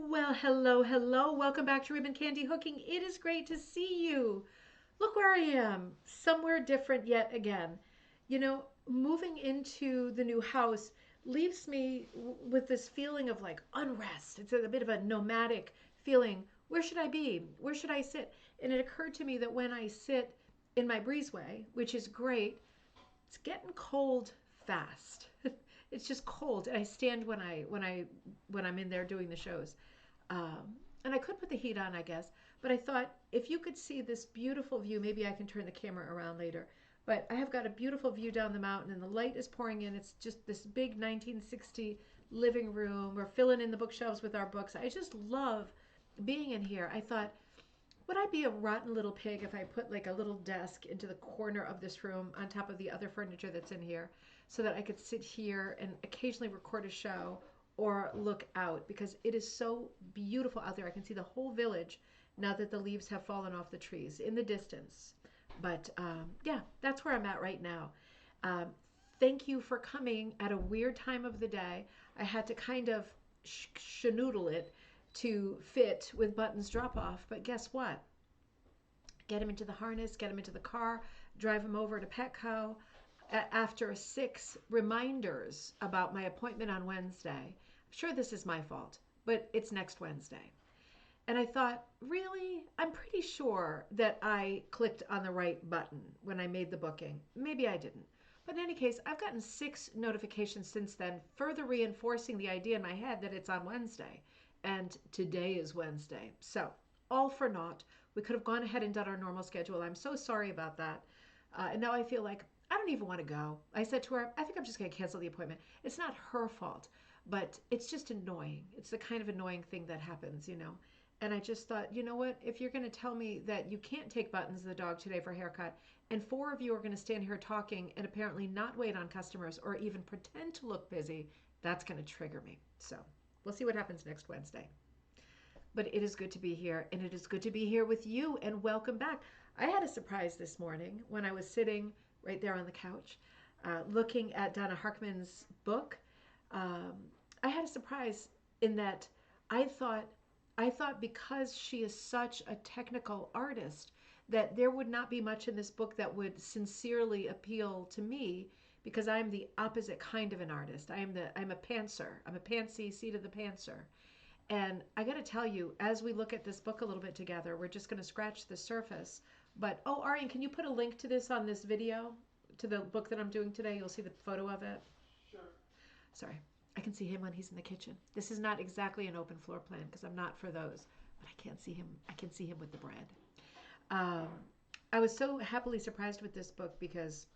Well, hello, hello. Welcome back to Ribbon Candy Hooking. It is great to see you. Look where I am, somewhere different yet again. Moving into the new house leaves me with this feeling of like unrest. It's a bit of a nomadic feeling. Where should I be? Where should I sit? And it occurred to me that when I sit in my breezeway, which is great, it's getting cold fast. It's just cold, and I stand when I'm in there doing the shows. And I could put the heat on, I guess, but I thought if you could see this beautiful view, maybe I can turn the camera around later. But I have got a beautiful view down the mountain, and the light is pouring in. It's just this big 1960 living room. We're filling in the bookshelves with our books. I just love being in here. I thought, would I be a rotten little pig if I put like a little desk into the corner of this room on top of the other furniture that's in here so that I could sit here and occasionally record a show or look out because it is so beautiful out there. I can see the whole village now that the leaves have fallen off the trees in the distance. But yeah, that's where I'm at right now. Um, Thank you for coming at a weird time of the day. I had to kind of schnoodle it to fit with Button's drop off, but guess what? Get him into the harness, get him into the car, drive him over to Petco. After six reminders about my appointment on Wednesday, I'm sure this is my fault, but it's next Wednesday. And I thought, really? I'm pretty sure that I clicked on the right button when I made the booking. Maybe I didn't. But in any case, I've gotten six notifications since then, further reinforcing the idea in my head that it's on Wednesday. And today is Wednesday. So, all for naught. We could have gone ahead and done our normal schedule. I'm so sorry about that. And now I feel like I don't even want to go. I said to her, I think I'm just going to cancel the appointment. It's not her fault, but it's just annoying. It's the kind of annoying thing that happens. And I just thought, you know what? If you're going to tell me that you can't take Buttons the dog today for a haircut, and four of you are going to stand here talking and apparently not wait on customers or even pretend to look busy, that's going to trigger me. So we'll see what happens next Wednesday. But it is good to be here, and it is good to be here with you, and welcome back. I had a surprise this morning when I was sitting right there on the couch looking at Donna Hrkman's book. I had a surprise in that I thought I thought because she is such a technical artist that there would not be much in this book that would sincerely appeal to me because I'm the opposite kind of an artist. I'm a pantser. I'm a pantsy seat of the pantser. And I got to tell you, as we look at this book a little bit together, we're just going to scratch the surface. But, oh, Arian, can you put a link to this on this video, to the book that I'm doing today? You'll see the photo of it. Sure. Sorry. I can see him when he's in the kitchen. This is not exactly an open floor plan because I'm not for those, but I can't see him. I can see him with the bread. Um, I was so happily surprised with this book because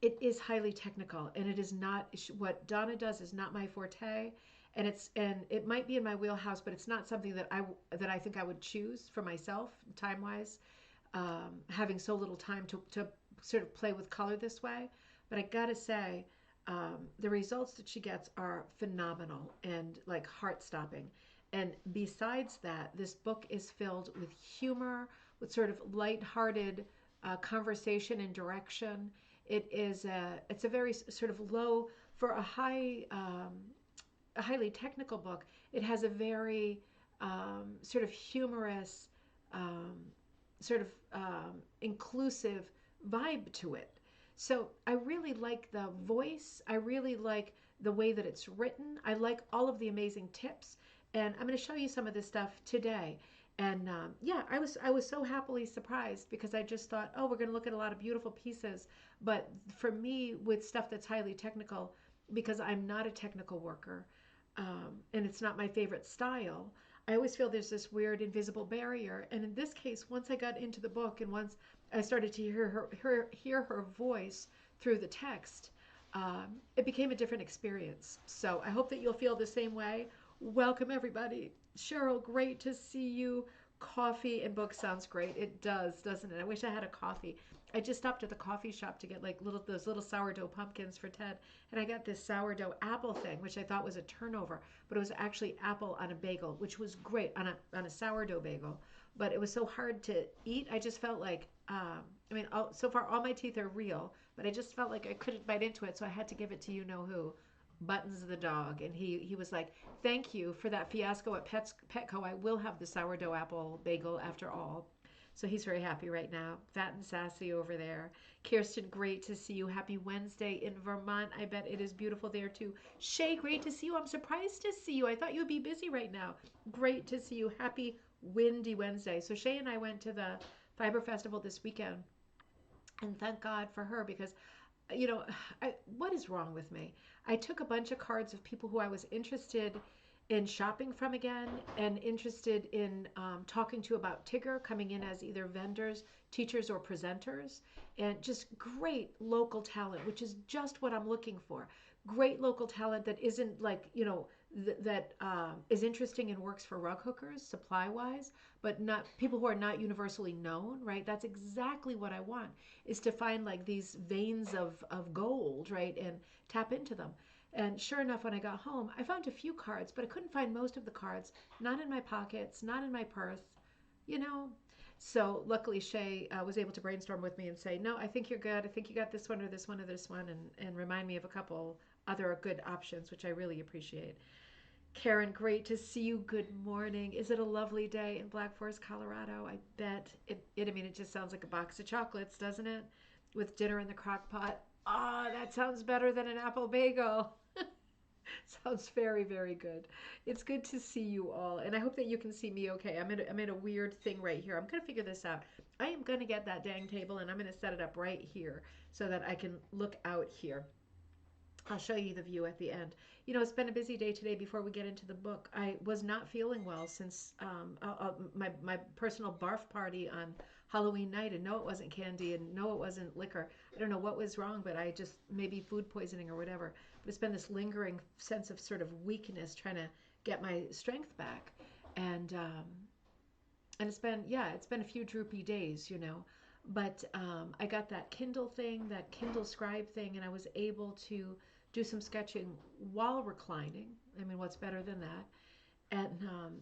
it is highly technical and it is not what Donna does is not my forte, and it might be in my wheelhouse, but it's not something that I think I would choose for myself time wise, having so little time to sort of play with color this way. But I gotta say, the results that she gets are phenomenal and like heart stopping. And besides that, this book is filled with humor, with sort of lighthearted conversation and direction. It's a very sort of low for a highly technical book. It has a very sort of humorous, um, sort of inclusive vibe to it. So I really like the voice. I really like the way that it's written. I like all of the amazing tips, and I'm going to show you some of this stuff today. And yeah, I was so happily surprised because I just thought, oh, we're going to look at a lot of beautiful pieces. But for me, with stuff that's highly technical, because I'm not a technical worker, and it's not my favorite style, I always feel there's this weird invisible barrier. And in this case, once I got into the book and once I started to hear her voice through the text, it became a different experience. So I hope that you'll feel the same way. Welcome, everybody. Cheryl, great to see you. Coffee and book sounds great. It does, doesn't it? I wish I had a coffee. I just stopped at the coffee shop to get like those little sourdough pumpkins for Ted, and I got this sourdough apple thing, which I thought was a turnover, but it was actually apple on a bagel, which was great on a sourdough bagel. But it was so hard to eat. I just felt like, I mean, so far all my teeth are real, but I just felt like I couldn't bite into it, so I had to give it to you know who. Buttons the dog, and he was like, "Thank you for that fiasco at Petco. I will have the sourdough apple bagel after all." So he's very happy right now. Fat and sassy over there. Kirsten, great to see you. Happy Wednesday in Vermont. I bet it is beautiful there too. Shay, great to see you. I'm surprised to see you. I thought you would be busy right now. Great to see you. Happy windy Wednesday. So Shay and I went to the Fiber Festival this weekend, and thank God for her because you know, what is wrong with me? I took a bunch of cards of people who I was interested in shopping from again and interested in talking to about Tigger coming in as either vendors, teachers, or presenters. And just great local talent, which is just what I'm looking for. Great local talent that isn't like, that is interesting and works for rug hookers supply wise, but not people who are not universally known, right? That's exactly what I want is to find like these veins of gold, right? And tap into them. And sure enough, when I got home, I found a few cards, but I couldn't find most of the cards. Not in my pockets, not in my purse, you know. So luckily, Shay was able to brainstorm with me and say, "No, I think you're good. I think you got this one or this one or this one," and remind me of a couple other good options, which I really appreciate. Karen, great to see you. Good morning. Is it a lovely day in Black Forest, Colorado? I bet I mean, it just sounds like a box of chocolates, doesn't it? With dinner in the crock pot. Ah, oh, that sounds better than an apple bagel. Sounds very, very good. It's good to see you all, and I hope that you can see me okay. I'm in a weird thing right here. I'm gonna figure this out. I am gonna get that dang table, and I'm gonna set it up right here so that I can look out here. I'll show you the view at the end. It's been a busy day today before we get into the book. I was not feeling well since my personal barf party on Halloween night, and no, it wasn't candy, and no, it wasn't liquor. I don't know what was wrong, but I just maybe food poisoning or whatever. But it's been this lingering sense of sort of weakness trying to get my strength back, and it's been a few droopy days. But I got that Kindle thing, that Kindle Scribe thing, and I was able to do some sketching while reclining. I mean, what's better than that?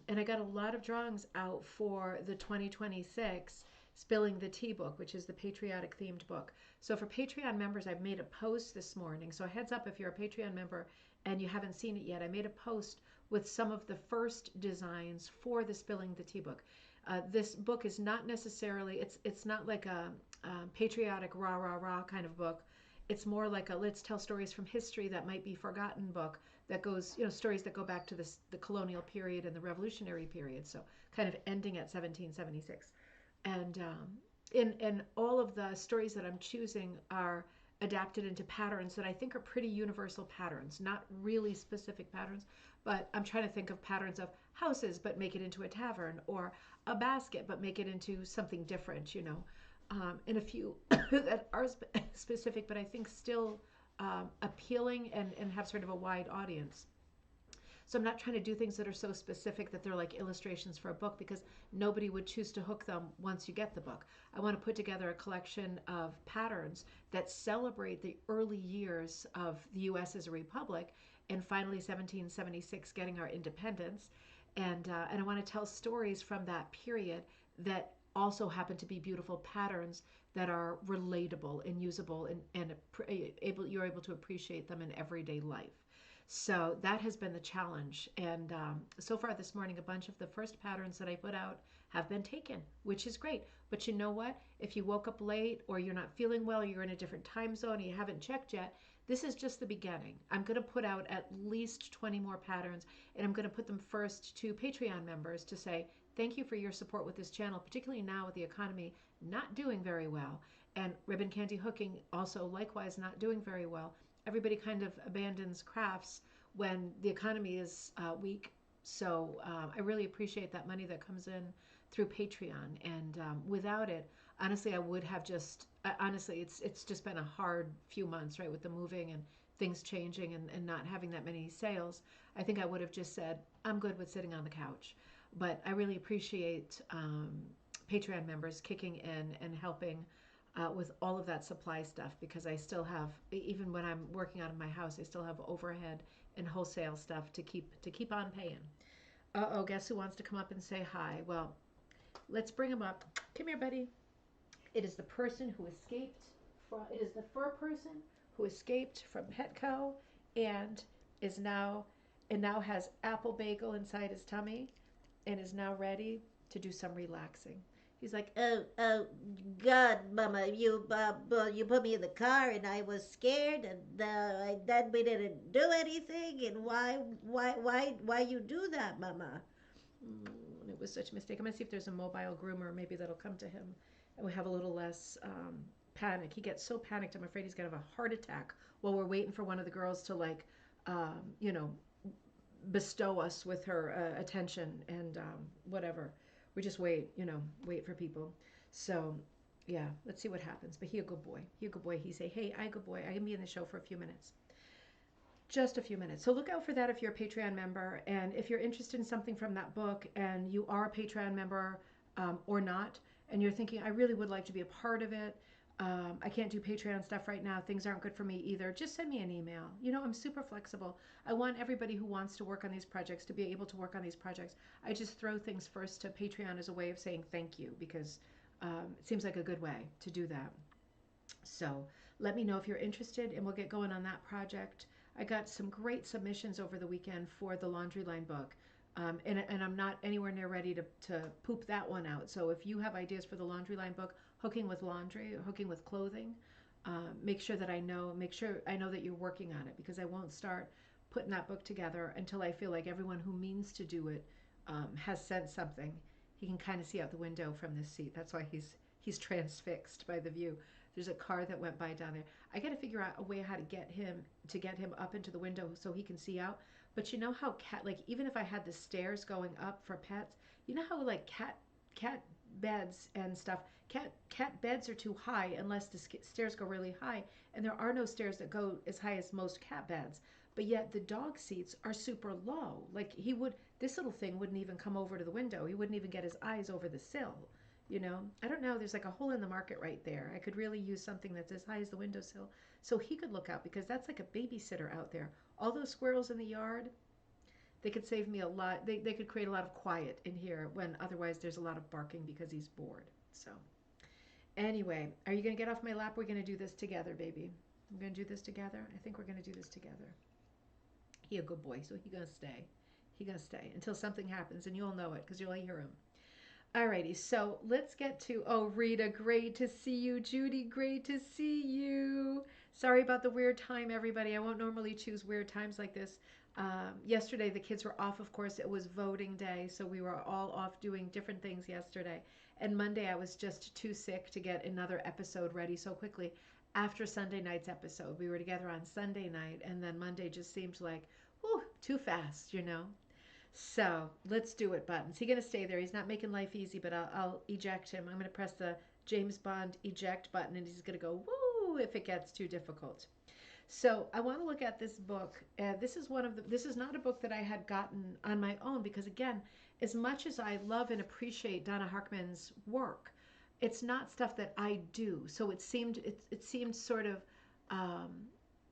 And I got a lot of drawings out for the 2026 Spilling the Tea book, which is the patriotic themed book. So for Patreon members, I've made a post this morning. So heads up if you're a Patreon member and you haven't seen it yet. I made a post with some of the first designs for the Spilling the Tea book. This book is not necessarily, it's not like a patriotic rah rah rah kind of book. It's more like a let's tell stories from history that might be forgotten book that goes, stories that go back to the colonial period and the revolutionary period. So kind of ending at 1776. And in all of the stories that I'm choosing are adapted into patterns that I think are pretty universal patterns, not really specific patterns, but I'm trying to think of patterns of houses but make it into a tavern, or a basket but make it into something different. And a few that are specific, but I think still appealing and have sort of a wide audience. So I'm not trying to do things that are so specific that they're like illustrations for a book, because nobody would choose to hook them once you get the book. I want to put together a collection of patterns that celebrate the early years of the U.S. as a republic, and finally 1776 getting our independence. And I want to tell stories from that period that also happen to be beautiful patterns that are relatable and usable, and you're able to appreciate them in everyday life. So that has been the challenge. And so far this morning, a bunch of the first patterns that I put out have been taken, which is great. But you know what? If you woke up late, or you're not feeling well, or you're in a different time zone and you haven't checked yet, this is just the beginning. I'm going to put out at least 20 more patterns, and I'm going to put them first to Patreon members to say, thank you for your support with this channel, particularly now with the economy not doing very well, and ribbon candy hooking also likewise not doing very well. Everybody kind of abandons crafts when the economy is weak. So I really appreciate that money that comes in through Patreon. And without it, honestly, I would have just, honestly, it's just been a hard few months, right, with the moving and things changing and not having that many sales. I think I would have just said, I'm good with sitting on the couch. But I really appreciate Patreon members kicking in and helping with all of that supply stuff, because I still have, even when I'm working out of my house, I still have overhead and wholesale stuff to keep on paying. Uh-oh, guess who wants to come up and say hi? Well, let's bring him up. Come here, buddy. It is the person who escaped from, it is the fur person who escaped from Petco, and is now, and now has apple bagel inside his tummy and is now ready to do some relaxing. He's like, Oh, God, Mama, you put me in the car, and I was scared, and then we didn't do anything. And why you do that, Mama? it was such a mistake. I'm gonna see if there's a mobile groomer, maybe that'll come to him, and we have a little less panic. He gets so panicked, I'm afraid he's gonna have a heart attack while we're waiting for one of the girls to like, you know, bestow us with her attention and whatever. We just wait, wait for people. So yeah, let's see what happens. But he a good boy. He a good boy. He say, hey, I a good boy. I can be in the show for a few minutes. Just a few minutes. So look out for that if you're a Patreon member. And if you're interested in something from that book and you are a Patreon member or not, and you're thinking, I really would like to be a part of it. I can't do Patreon stuff right now. Things aren't good for me either. Just send me an email. I'm super flexible. I want everybody who wants to work on these projects to be able to work on these projects. I just throw things first to Patreon as a way of saying thank you because it seems like a good way to do that. So let me know if you're interested and we'll get going on that project. I got some great submissions over the weekend for the laundry line book. And I'm not anywhere near ready to poop that one out. So if you have ideas for the laundry line book, hooking with laundry or hooking with clothing, make sure I know that you're working on it because I won't start putting that book together until I feel like everyone who means to do it has said something. He can kind of see out the window from this seat. That's why he's transfixed by the view. There's a car that went by down there. I got to figure out a way how to get him up into the window so he can see out. But you know how cat like even if I had the stairs going up for pets, you know how like cat beds and stuff. Cat beds are too high unless the stairs go really high, and there are no stairs that go as high as most cat beds. But yet the dog seats are super low. Like this little thing wouldn't even come over to the window. He wouldn't even get his eyes over the sill. I don't know. There's like a hole in the market right there. I could really use something that's as high as the windowsill so he could look out because that's like a babysitter out there. All those squirrels in the yard, they could save me a lot. They could create a lot of quiet in here when otherwise there's a lot of barking because he's bored. So, anyway, are you going to get off my lap? We're going to do this together, baby. We're going to do this together. I think we're going to do this together. He a good boy, so he going to stay. He going to stay until something happens, and you'll know it because you'll hear him. Alrighty, so let's get to, oh, Rita, great to see you. Judy, great to see you. Sorry about the weird time, everybody. I won't normally choose weird times like this. Yesterday, the kids were off, of course. It was voting day, so we were all off doing different things yesterday. And Monday, I was just too sick to get another episode ready so quickly. After Sunday night's episode, we were together on Sunday night, and then Monday just seemed like, whew, too fast. So let's do it, Buttons. He's going to stay there. He's not making life easy, but I'll eject him. I'm going to press the James Bond eject button, and he's going to go woo if it gets too difficult. So I want to look at this book. This is not a book that I had gotten on my own because again, as much as I love and appreciate Donna Hrkman's work, it's not stuff that I do. So it seemed sort of um,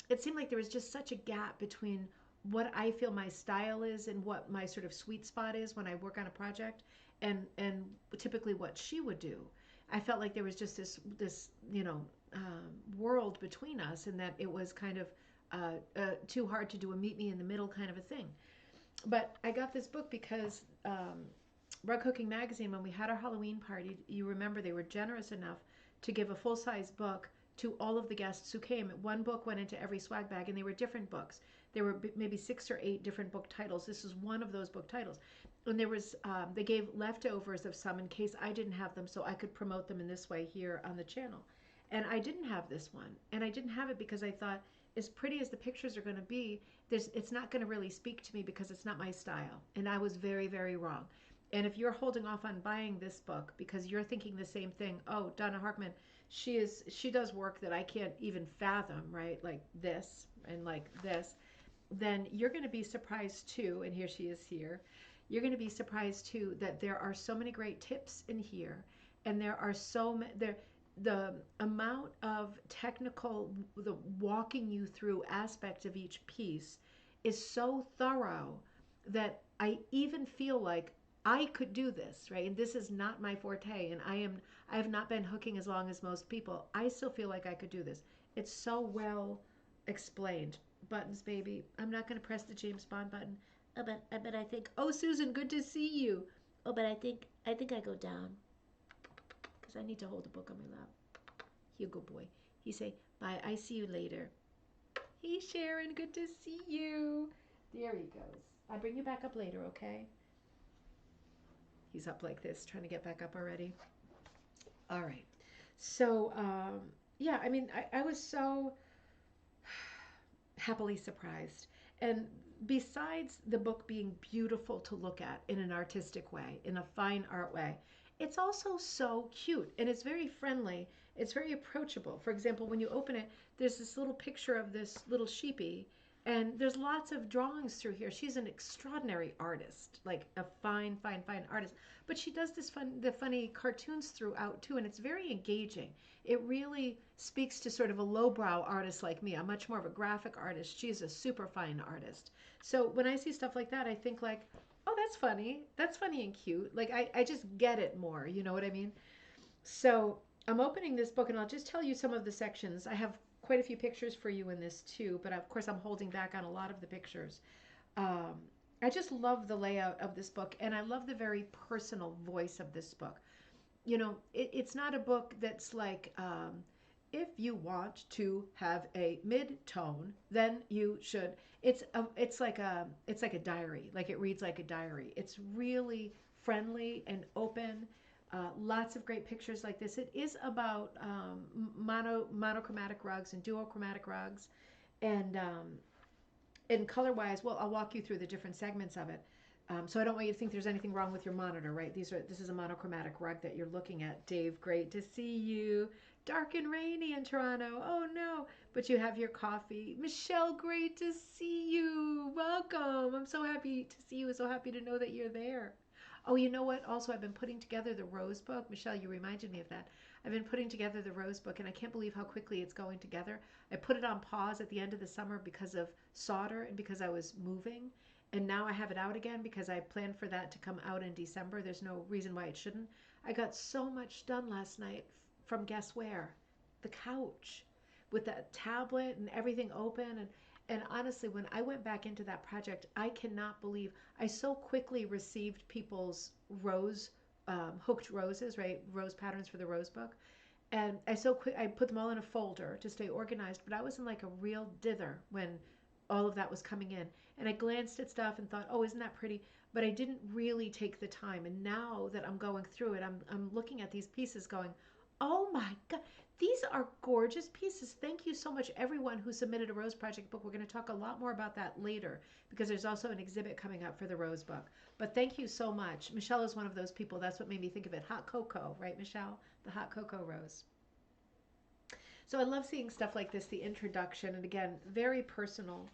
it seemed like there was just such a gap between what I feel my style is and what my sort of sweet spot is when I work on a project and typically what she would do. I felt like there was just this world between us and that it was kind of too hard to do a meet me in the middle kind of a thing. But I got this book because Rug Cooking Magazine, when we had our Halloween party, you remember they were generous enough to give a full size book to all of the guests who came. One book went into every swag bag, and they were different books. There were maybe 6 or 8 different book titles. This is one of those book titles. And they gave leftovers of some in case I didn't have them, so I could promote them in this way here on the channel. And I didn't have this one, and I didn't have it because I thought, as pretty as the pictures are going to be, it's not going to really speak to me because it's not my style. And I was very, very wrong. And if you're holding off on buying this book because you're thinking the same thing, oh, Donna Hrkman, she does work that I can't even fathom, right? Like this and like this, then you're going to be surprised too. And here she is here. You're going to be surprised too that there are so many great tips in here, and there are so many the amount of the walking you through aspect of each piece is so thorough that I even feel like I could do this, right? And this is not my forte, and I have not been hooking as long as most people. I still feel like I could do this. It's so well explained. buttons, baby. I'm not going to press the James Bond button. But I think, Oh, Susan, good to see you. but I think I go down Because I need to hold the book on my lap. You go, boy. He say, bye, I see you later. Hey, Sharon, good to see you. There he goes. I'll bring you back up later, okay? He's up like this, trying to get back up already. All right. So, yeah, I mean, I was so happily surprised. And besides the book being beautiful to look at in an artistic way, in a fine art way, it's also so cute and it's very friendly. It's very approachable. For example, when you open it, there's this little picture of this little sheepy, and there's lots of drawings through here. She's an extraordinary artist, like a fine, fine, fine artist. But she does the funny cartoons throughout too, and it's very engaging. It really speaks to sort of a lowbrow artist like me. I'm much more of a graphic artist. She's a super fine artist. So when I see stuff like that, I think like, oh, that's funny. That's funny and cute. Like I just get it more. You know what I mean? So I'm opening this book and I'll just tell you some of the sections. I have quite a few pictures for you in this too, but of course I'm holding back on a lot of the pictures. Um, I just love the layout of this book and I love the very personal voice of this book. It's not a book that's like, if you want to have a mid-tone, then you should. It's like a diary. Like it reads like a diary. It's really friendly and open. Lots of great pictures like this. It is about monochromatic rugs and duochromatic rugs, and color wise, well, I'll walk you through the different segments of it. So I don't want you to think there's anything wrong with your monitor, right? This is a monochromatic rug that you're looking at. Dave, great to see you. Dark and rainy in Toronto. Oh no, but you have your coffee. Michelle, great to see you. Welcome. I'm so happy to see you. So happy to know that you're there. Oh, you know what? Also, I've been putting together the Rose book. Michelle, you reminded me of that. I've been putting together the Rose book, and I can't believe how quickly it's going together. I put it on pause at the end of the summer because of solder and because I was moving. And now I have it out again because I planned for that to come out in December. There's no reason why it shouldn't. I got so much done last night from guess where? The couch with that tablet and everything open. And honestly, when I went back into that project, I cannot believe I so quickly received people's rose, hooked roses, right? Rose patterns for the rose book. And I put them all in a folder to stay organized, but I was in like a real dither when all of that was coming in. And I glanced at stuff and thought, oh, isn't that pretty? But I didn't really take the time. And now that I'm going through it, I'm looking at these pieces going, oh my God, these are gorgeous pieces. Thank you so much, everyone who submitted a Rose Project book. We're going to talk a lot more about that later because there's also an exhibit coming up for the Rose book. But thank you so much. Michelle is one of those people. That's what made me think of it. Hot cocoa, right, Michelle? The hot cocoa rose. So I love seeing stuff like this, the introduction, and again, very personal.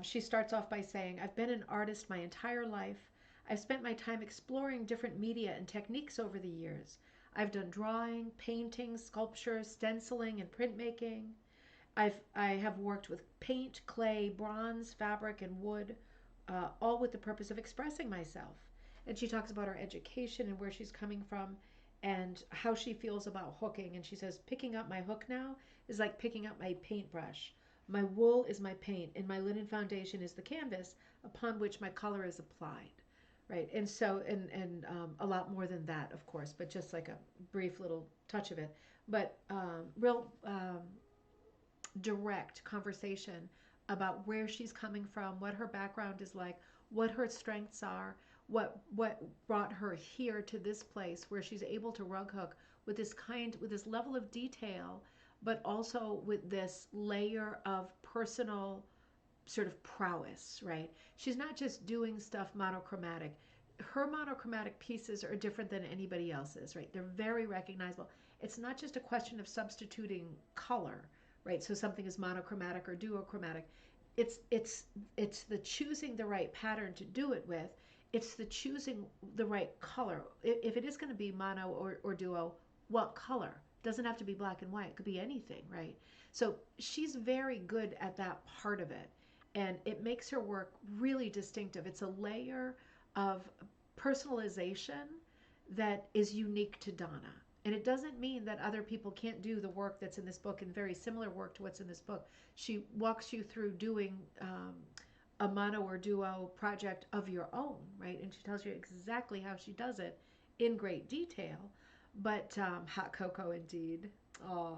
She starts off by saying, I've been an artist my entire life. I've spent my time exploring different media and techniques over the years. I've done drawing, painting, sculpture, stenciling, and printmaking. I have worked with paint, clay, bronze, fabric, and wood, all with the purpose of expressing myself. And she talks about her education and where she's coming from and how she feels about hooking. And she says, picking up my hook now is like picking up my paintbrush. My wool is my paint, and my linen foundation is the canvas upon which my color is applied. Right. And so, and a lot more than that, of course, but just like a brief little touch of it. But real direct conversation about where she's coming from, what her background is like, what her strengths are, what brought her here to this place where she's able to rug hook with this level of detail, but also with this layer of personal sort of prowess, right? She's not just doing stuff monochromatic. Her monochromatic pieces are different than anybody else's, right? They're very recognizable. It's not just a question of substituting color, right? So something is monochromatic or duochromatic. It's it's it's the choosing the right pattern to do it with. It's the choosing the right color. If it is going to be mono or duo, what color? Doesn't have to be black and white. It could be anything, right? So she's very good at that part of it. And it makes her work really distinctive. It's a layer of personalization that is unique to Donna. And it doesn't mean that other people can't do the work that's in this book and very similar work to what's in this book. She walks you through doing a mono or duo project of your own, right? And she tells you exactly how she does it in great detail. But hot cocoa indeed. Aw.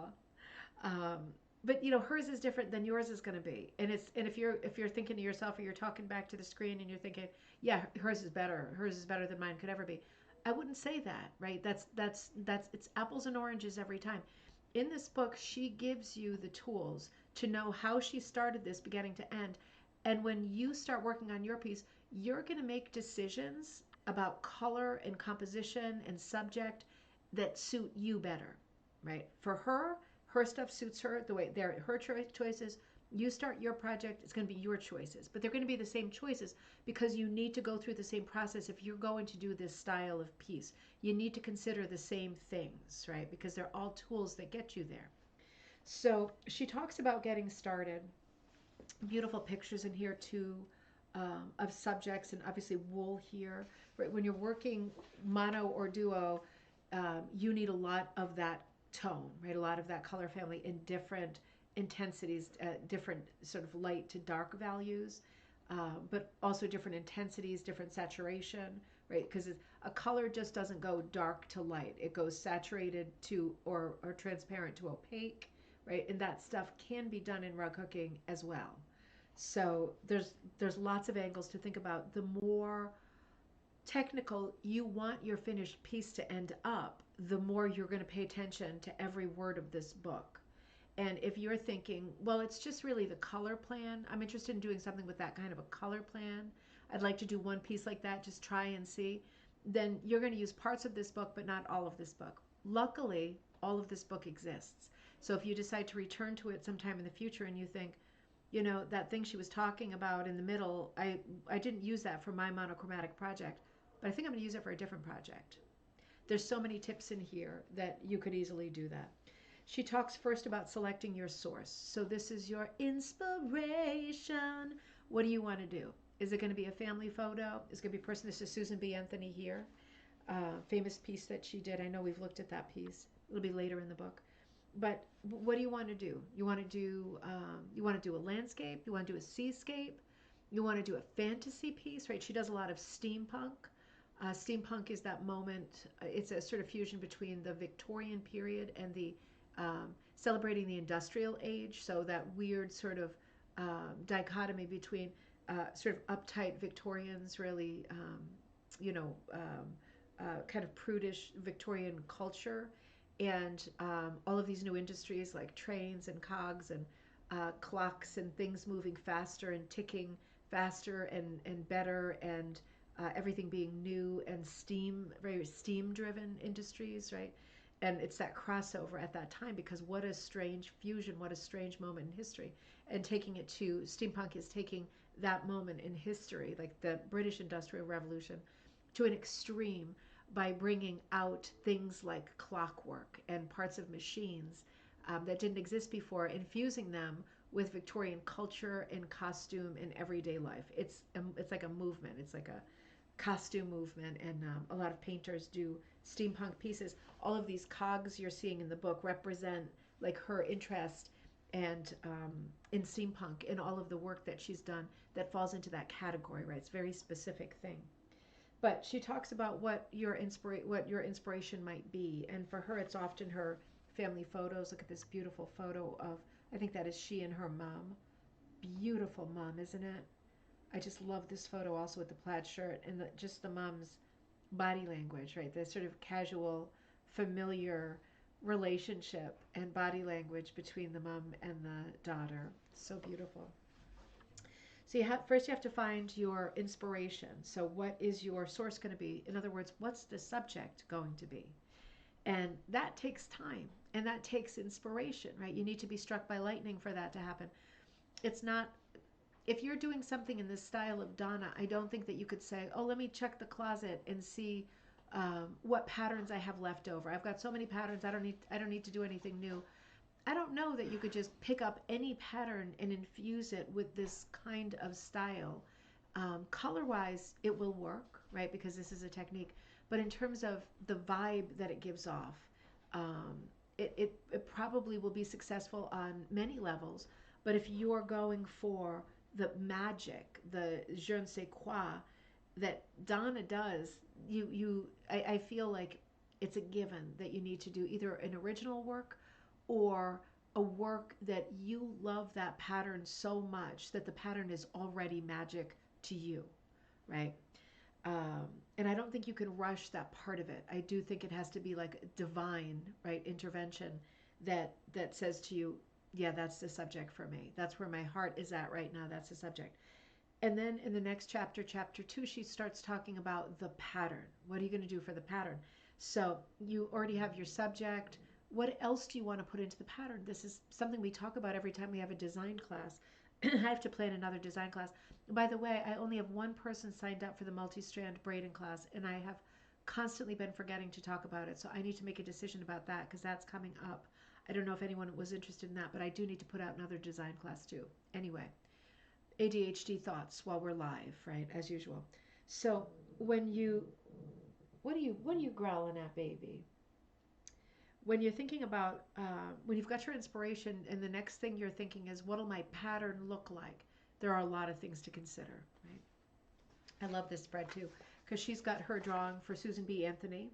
Um, but hers is different than yours is going to be, and if you're thinking to yourself or you're talking back to the screen and you're thinking, yeah, hers is better than mine could ever be. I wouldn't say that, right? That's it's apples and oranges every time. In this book, she gives you the tools to know how she started this beginning to end, and when you start working on your piece, you're going to make decisions about color and composition and subject that suit you better, right? For her stuff suits her the way they're her choices. You start your project, it's going to be your choices, but they're going to be the same choices because you need to go through the same process. If you're going to do this style of piece, you need to consider the same things, right? Because they're all tools that get you there. So she talks about getting started. Beautiful pictures in here too, of subjects, and obviously wool here, right? When you're working mono or duo, you need a lot of that tone, right? A lot of that color family in different intensities, different sort of light to dark values, but also different intensities, different saturation, right? Because a color just doesn't go dark to light. It goes saturated to or transparent to opaque, right? And that stuff can be done in rug hooking as well. So there's lots of angles to think about. The more technical you want your finished piece to end up, the more you're going to pay attention to every word of this book. And if you're thinking, well, it's just really the color plan, I'm interested in doing something with that kind of a color plan, I'd like to do one piece like that, just try and see, then you're going to use parts of this book, but not all of this book. Luckily, all of this book exists. So if you decide to return to it sometime in the future and you think, that thing she was talking about in the middle, I didn't use that for my monochromatic project, but I think I'm going to use it for a different project. There's so many tips in here that you could easily do that. She talks first about selecting your source. So this is your inspiration. What do you want to do? Is it going to be a family photo? Is it going to be a person? This is Susan B. Anthony here. Famous piece that she did. I know we've looked at that piece. It'll be later in the book. But what do you want to do? You want to do a landscape? You want to do a seascape? You want to do a fantasy piece, right? She does a lot of steampunk. Steampunk is that moment. It's a sort of fusion between the Victorian period and the celebrating the industrial age. So that weird sort of dichotomy between sort of uptight Victorians, really, you know, kind of prudish Victorian culture, and all of these new industries like trains and cogs and clocks and things moving faster and ticking faster and better, and everything being new and very steam driven industries, right? And it's that crossover at that time, because what a strange fusion, what a strange moment in history. And taking it to steampunk is taking that moment in history, like the British Industrial Revolution, to an extreme by bringing out things like clockwork and parts of machines that didn't exist before, infusing them with Victorian culture and costume in everyday life. It's like a movement. It's like a costume movement, and a lot of painters do steampunk pieces. All of these cogs you're seeing in the book represent like her interest and in steampunk, and all of the work that she's done that falls into that category, right? It's a very specific thing. But she talks about what your inspiration might be, and for her, it's often her family photos. Look at this beautiful photo of, I think that is she and her mom. Beautiful mom, isn't it? I just love this photo also with the plaid shirt and just the mom's body language, right? The sort of casual, familiar relationship and body language between the mom and the daughter. So beautiful. So first you have to find your inspiration. So what is your source going to be? In other words, what's the subject going to be? And that takes time, and that takes inspiration, right? You need to be struck by lightning for that to happen. It's not, if you're doing something in this style of Donna, I don't think that you could say, oh, let me check the closet and see what patterns I have left over. I've got so many patterns. I don't need to do anything new. I don't know that you could just pick up any pattern and infuse it with this kind of style. Color-wise, it will work, right? Because this is a technique. But in terms of the vibe that it gives off, um, it probably will be successful on many levels. But if you're going for the magic, the je ne sais quoi that Donna does, I feel like it's a given that you need to do either an original work or a work that you love that pattern so much that the pattern is already magic to you, right? Um, and I don't think you can rush that part of it. I do think it has to be like divine, right, intervention that says to you, yeah, that's the subject for me. That's where my heart is at right now. That's the subject. And then in the next chapter, chapter 2, she starts talking about the pattern. What are you going to do for the pattern? So you already have your subject. What else do you want to put into the pattern? This is something we talk about every time we have a design class. I have to plan another design class. By the way, I only have one person signed up for the multi-strand braiding class, and I have constantly been forgetting to talk about it. So I need to make a decision about that because that's coming up. I don't know if anyone was interested in that, but I do need to put out another design class too. Anyway, ADHD thoughts while we're live, right? As usual. So when you what are you growling at, baby? When you're thinking about when you've got your inspiration, and the next thing you're thinking is, what'll my pattern look like? There are a lot of things to consider, right? I love this spread too because she's got her drawing for Susan B. Anthony,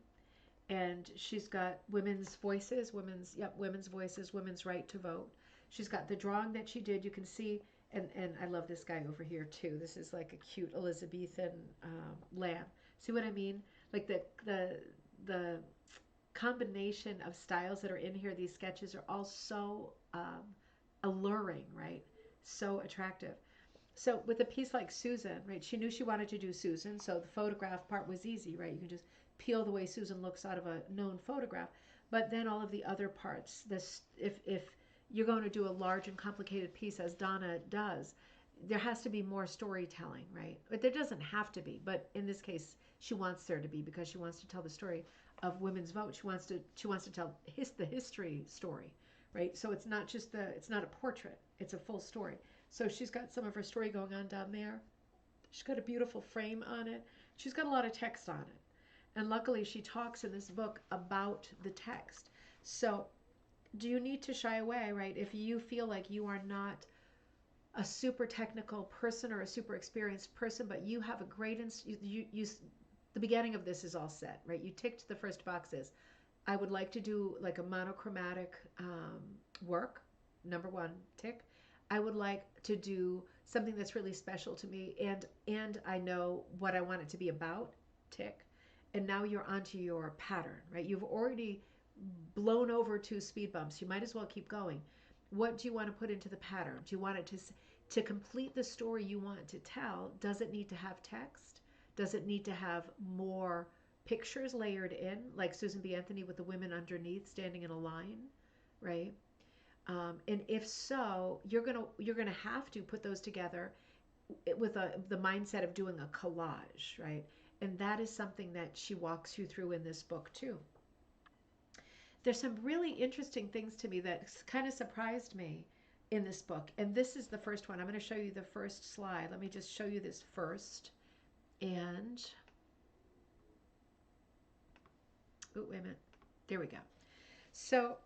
and she's got women's voices, women's right to vote. She's got the drawing that she did. You can see, and I love this guy over here too. This is like a cute Elizabethan lamb. See what I mean? Like the combination of styles that are in here. These sketches are all so alluring, right? So attractive. So with a piece like Susan, right, she knew she wanted to do Susan, so the photograph part was easy, right? You can just peel the way Susan looks out of a known photograph. But then all of the other parts, this if you're going to do a large and complicated piece as Donna does, there has to be more storytelling, right? But there doesn't have to be, but in this case, she wants there to be because she wants to tell the story of women's vote. She wants to tell the history story, right? So it's not a portrait; it's a full story. So she's got some of her story going on down there. She's got a beautiful frame on it. She's got a lot of text on it. And luckily, she talks in this book about the text. So, do you need to shy away, right? If you feel like you are not a super technical person or a super experienced person, but you have a great, the beginning of this is all set, right? You ticked the first boxes. I would like to do like a monochromatic work. Number one, tick. I would like to do something that's really special to me, and I know what I want it to be about. Tick. And now you're onto your pattern, right? You've already blown over two speed bumps. You might as well keep going. What do you want to put into the pattern? Do you want it to complete the story you want to tell? Does it need to have text? Does it need to have more pictures layered in, like Susan B. Anthony with the women underneath standing in a line, right? And if so, you're gonna have to put those together with the mindset of doing a collage, right? And that is something that she walks you through in this book too. There's some really interesting things to me that kind of surprised me in this book. And this is the first one. I'm going to show you the first slide. Let me just show you this first. And, oh, wait a minute. There we go. So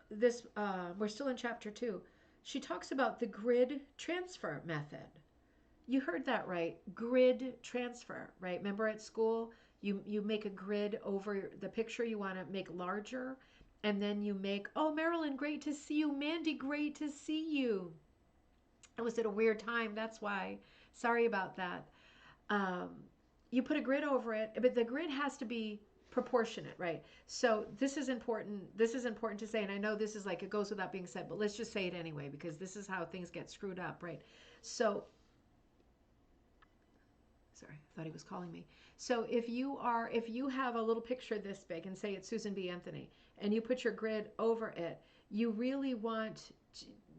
we're still in chapter 2. She talks about the grid transfer method. You heard that right. Grid transfer, right? Remember at school, you make a grid over the picture you want to make larger, and then you make, oh, Marilyn, great to see you. Mandy, great to see you. It was at a weird time. That's why. Sorry about that. Um, you put a grid over it, but the grid has to be proportionate, right? So this is important. This is important to say, and I know this is like it goes without being said, but let's just say it anyway because this is how things get screwed up, right? So sorry, I thought he was calling me. So if you have a little picture this big and say it's Susan B. Anthony and you put your grid over it, you really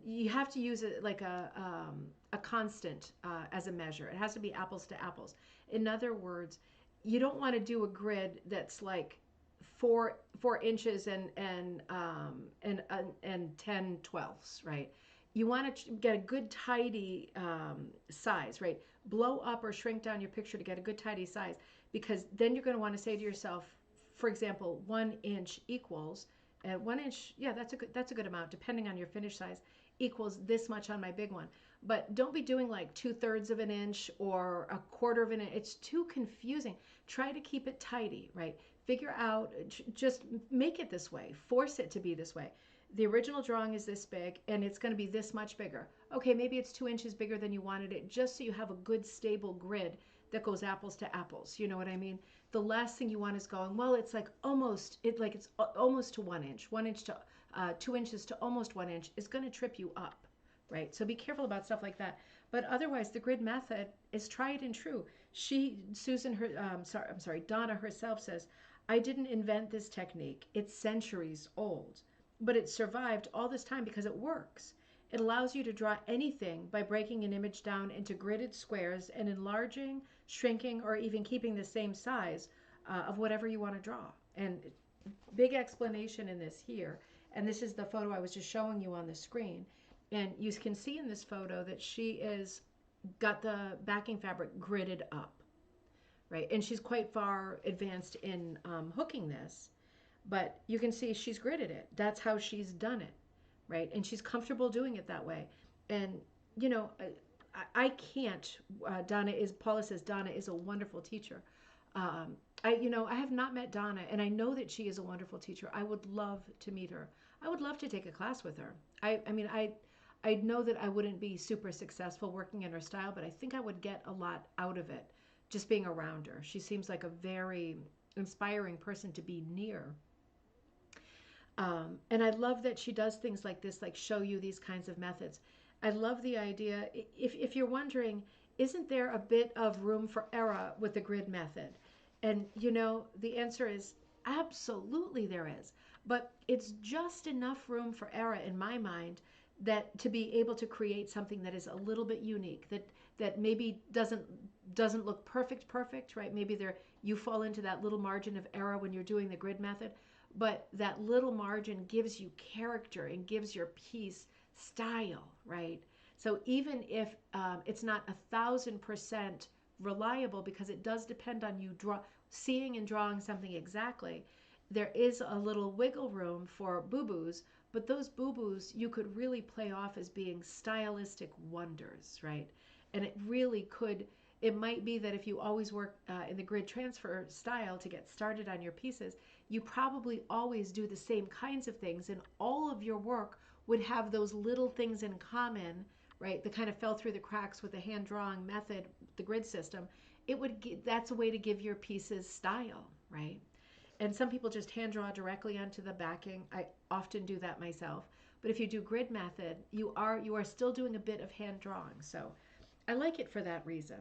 you have to use it like a constant as a measure. It has to be apples to apples. In other words, you don't want to do a grid that's like 4 inches and 10/12, right? You want to get a good tidy size, right? Blow up or shrink down your picture to get a good tidy size, because then you're going to want to say to yourself, for example, 1 inch equals 1 inch. Yeah, that's a good amount depending on your finish size. Equals this much on my big one. But don't be doing like 2/3 of an inch or a quarter of an inch. It's too confusing. Try to keep it tidy, right? Figure out, just make it this way. Force it to be this way. The original drawing is this big and it's going to be this much bigger. Okay, maybe it's 2 inches bigger than you wanted it, just so you have a good stable grid that goes apples to apples. You know what I mean? The last thing you want is going, well, it's like almost, it's almost to 1 inch, 1 inch to 2 inches to almost 1 inch is going to trip you up, right? So be careful about stuff like that. But otherwise, the grid method is tried and true. I'm sorry, Donna herself says, I didn't invent this technique. It's centuries old, but it survived all this time because it works. It allows you to draw anything by breaking an image down into gridded squares and enlarging, shrinking, or even keeping the same size of whatever you want to draw. And big explanation in this here. And this is the photo I was just showing you on the screen. And you can see in this photo that she is got the backing fabric gridded up, right? And she's quite far advanced in hooking this, but you can see she's gridded it. That's how she's done it, right? And she's comfortable doing it that way. And you know, I can't. Paula says Donna is a wonderful teacher. I have not met Donna, and I know that she is a wonderful teacher. I would love to meet her. I would love to take a class with her. I mean, I know that I wouldn't be super successful working in her style, but I think I would get a lot out of it just being around her. She seems like a very inspiring person to be near. And I love that she does things like this, like show you these kinds of methods. I love the idea. If you're wondering, isn't there a bit of room for error with the grid method? And the answer is absolutely there is. But it's just enough room for error in my mind that to be able to create something that is a little bit unique, that maybe doesn't look perfect, right? Maybe you fall into that little margin of error when you're doing the grid method, but that little margin gives you character and gives your piece style, right? So even if it's not 1,000% reliable, because it does depend on you seeing and drawing something exactly, there is a little wiggle room for boo-boos, but those boo-boos you could really play off as being stylistic wonders, right? And it might be that if you always work in the grid transfer style to get started on your pieces, you probably always do the same kinds of things, and all of your work would have those little things in common, right? That kind of fell through the cracks with the hand drawing method, the grid system. That's a way to give your pieces style, right? And some people just hand draw directly onto the backing. I often do that myself. But if you do grid method, you are still doing a bit of hand drawing. So I like it for that reason.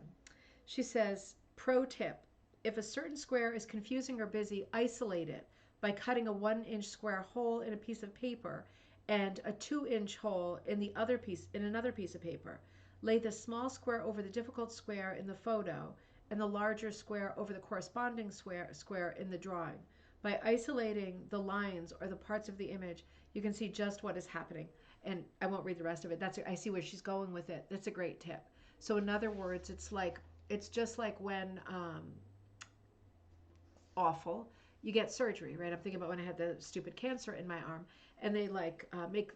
She says, pro tip, if a certain square is confusing or busy, isolate it by cutting a 1 inch square hole in a piece of paper and a 2 inch hole in another piece of paper. Lay the small square over the difficult square in the photo and the larger square over the corresponding square in the drawing. By isolating the lines or the parts of the image, you can see just what is happening. And I won't read the rest of it. I see where she's going with it. That's a great tip. So in other words, it's just like when awful you get surgery, right? I'm thinking about when I had the stupid cancer in my arm, and they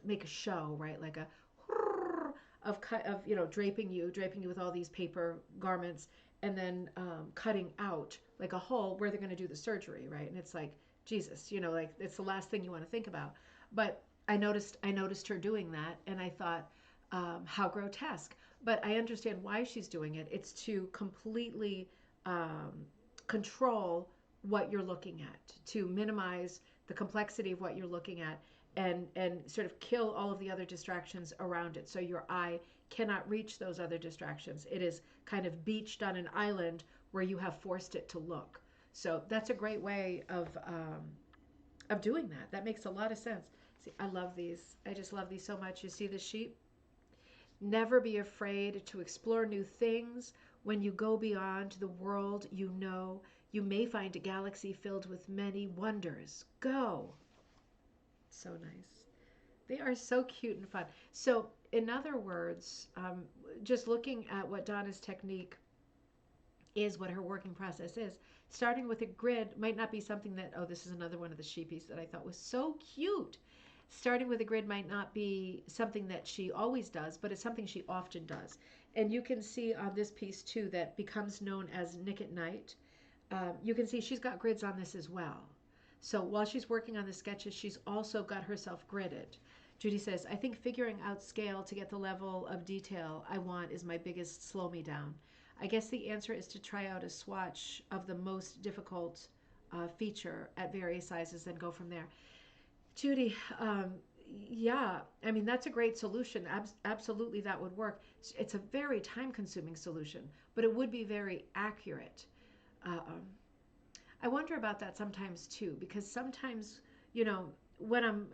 make a show, right? Like a of draping you with all these paper garments, and then cutting out like a hole where they're going to do the surgery, right? And it's like, Jesus, like it's the last thing you want to think about. But I noticed her doing that, and I thought, how grotesque. But I understand why she's doing it. It's to completely control what you're looking at, to minimize the complexity of what you're looking at, and sort of kill all of the other distractions around it, so your eye cannot reach those other distractions. It is kind of beached on an island where you have forced it to look. So that's a great way of doing that. That makes a lot of sense. See, I love these. I just love these so much. You see the sheep? Never be afraid to explore new things. When you go beyond the world, you may find a galaxy filled with many wonders. Go. So nice. They are so cute and fun. So, in other words, just looking at what Donna's technique is what her working process is. Starting with a grid might not be something that, oh, this is another one of the sheepies that I thought was so cute. Starting with a grid might not be something that she always does, but it's something she often does. And you can see on this piece too that becomes known as Nick at Night. You can see she's got grids on this as well. So while she's working on the sketches, she's also got herself gridded. Judy says, I think figuring out scale to get the level of detail I want is my biggest slow me down. I guess the answer is to try out a swatch of the most difficult feature at various sizes and go from there. Judy, yeah, I mean, that's a great solution. Absolutely, that would work. It's a very time consuming solution, but it would be very accurate. Um, I wonder about that sometimes too, because sometimes, you know, when I'm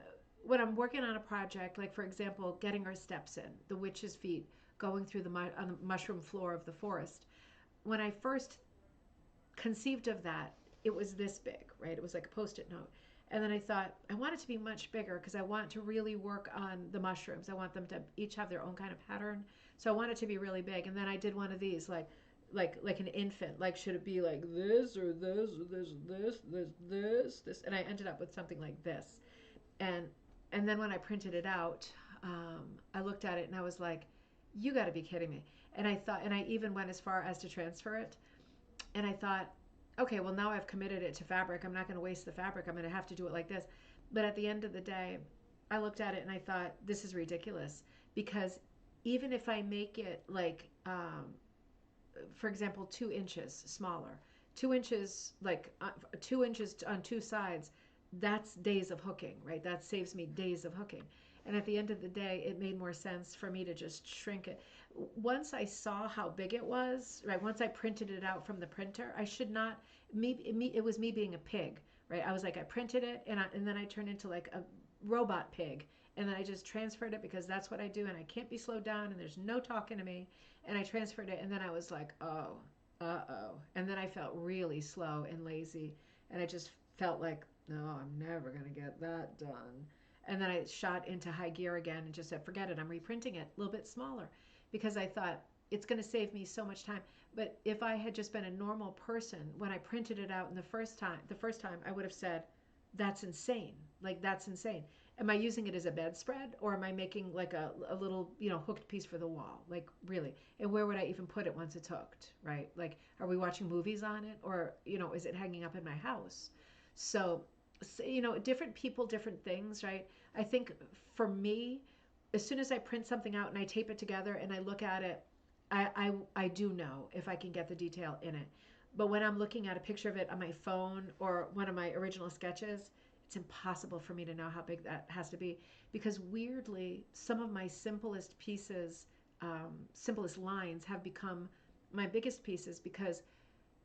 when I'm working on a project, like for example, getting our steps in, the witch's feet going through on the mushroom floor of the forest. When I first conceived of that, it was this big, right? It was like a post-it note. And then I thought, I want it to be much bigger because I want to really work on the mushrooms. I want them to each have their own kind of pattern. So I want it to be really big. And then I did one of these, like an infant. Like, should it be like this or this or this? And I ended up with something like this. And and then when I printed it out, I looked at it and I was like, you got to be kidding me. And I thought, and I even went as far as to transfer it. And I thought, okay, well, now I've committed it to fabric. I'm not going to waste the fabric. I'm going to have to do it like this. But at the end of the day, I looked at it and I thought, this is ridiculous. Because even if I make it like, for example, 2 inches smaller, 2 inches, like 2 inches on two sides, that's days of hooking, right? That saves me days of hooking. And at the end of the day, it made more sense for me to just shrink it. Once I saw how big it was, right? Once I printed it out from the printer, I should not, it was me being a pig, right? I was like, I printed it and then I turned into like a robot pig. And then I just transferred it because that's what I do and I can't be slowed down and there's no talking to me. And I transferred it and then I was like, oh, uh-oh. And then I felt really slow and lazy. And I just felt like, no, I'm never going to get that done. And then I shot into high gear again and just said, forget it, I'm reprinting it a little bit smaller because I thought it's going to save me so much time. But if I had just been a normal person, when I printed it out in the first time, I would have said, that's insane. Like, that's insane. Am I using it as a bedspread or am I making like a little, hooked piece for the wall? Like, really? And where would I even put it once it's hooked, right? Like, are we watching movies on it or, is it hanging up in my house? So, different people, different things, right? I think for me, as soon as I print something out and I tape it together and I look at it, I do know if I can get the detail in it. But when I'm looking at a picture of it on my phone or one of my original sketches, it's impossible for me to know how big that has to be because weirdly, some of my simplest pieces, simplest lines have become my biggest pieces because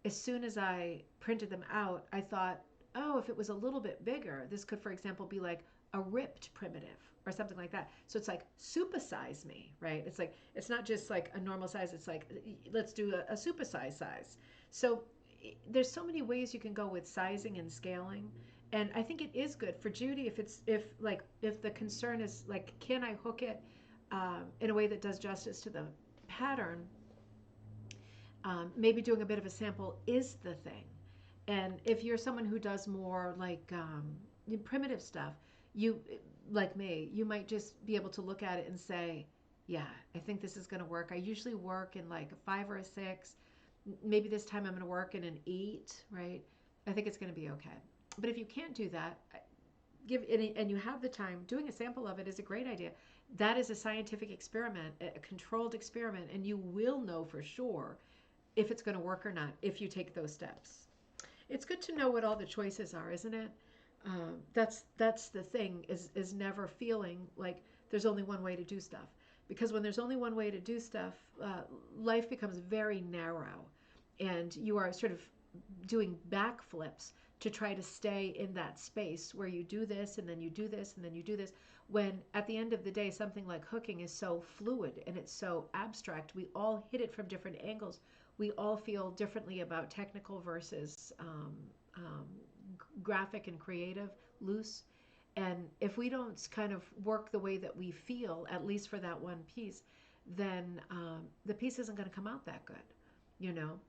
as soon as I printed them out, I thought, oh, if it was a little bit bigger, this could, for example, be like a ripped primitive or something like that. So it's like supersize me, right? It's like it's not just like a normal size. It's like let's do a supersize size. So there's so many ways you can go with sizing and scaling, and I think it is good for Judy if the concern is like, can I hook it in a way that does justice to the pattern? Maybe doing a bit of a sample is the thing. And if you're someone who does more like primitive stuff, you like me, you might just be able to look at it and say, "Yeah, I think this is going to work." I usually work in like a 5 or a 6. Maybe this time I'm going to work in an 8, right? I think it's going to be okay. But if you can't do that, and you have the time, doing a sample of it is a great idea. That is a scientific experiment, a controlled experiment, and you will know for sure if it's going to work or not if you take those steps. It's good to know what all the choices are, isn't it? That's the thing is never feeling like there's only one way to do stuff. Because when there's only one way to do stuff, life becomes very narrow, and you are sort of doing backflips to try to stay in that space where you do this and then you do this and then you do this. When at the end of the day, something like hooking is so fluid and it's so abstract, we all hit it from different angles. We all feel differently about technical versus um, graphic and creative, loose. And if we don't kind of work the way that we feel, at least for that one piece, then the piece isn't going to come out that good, you know?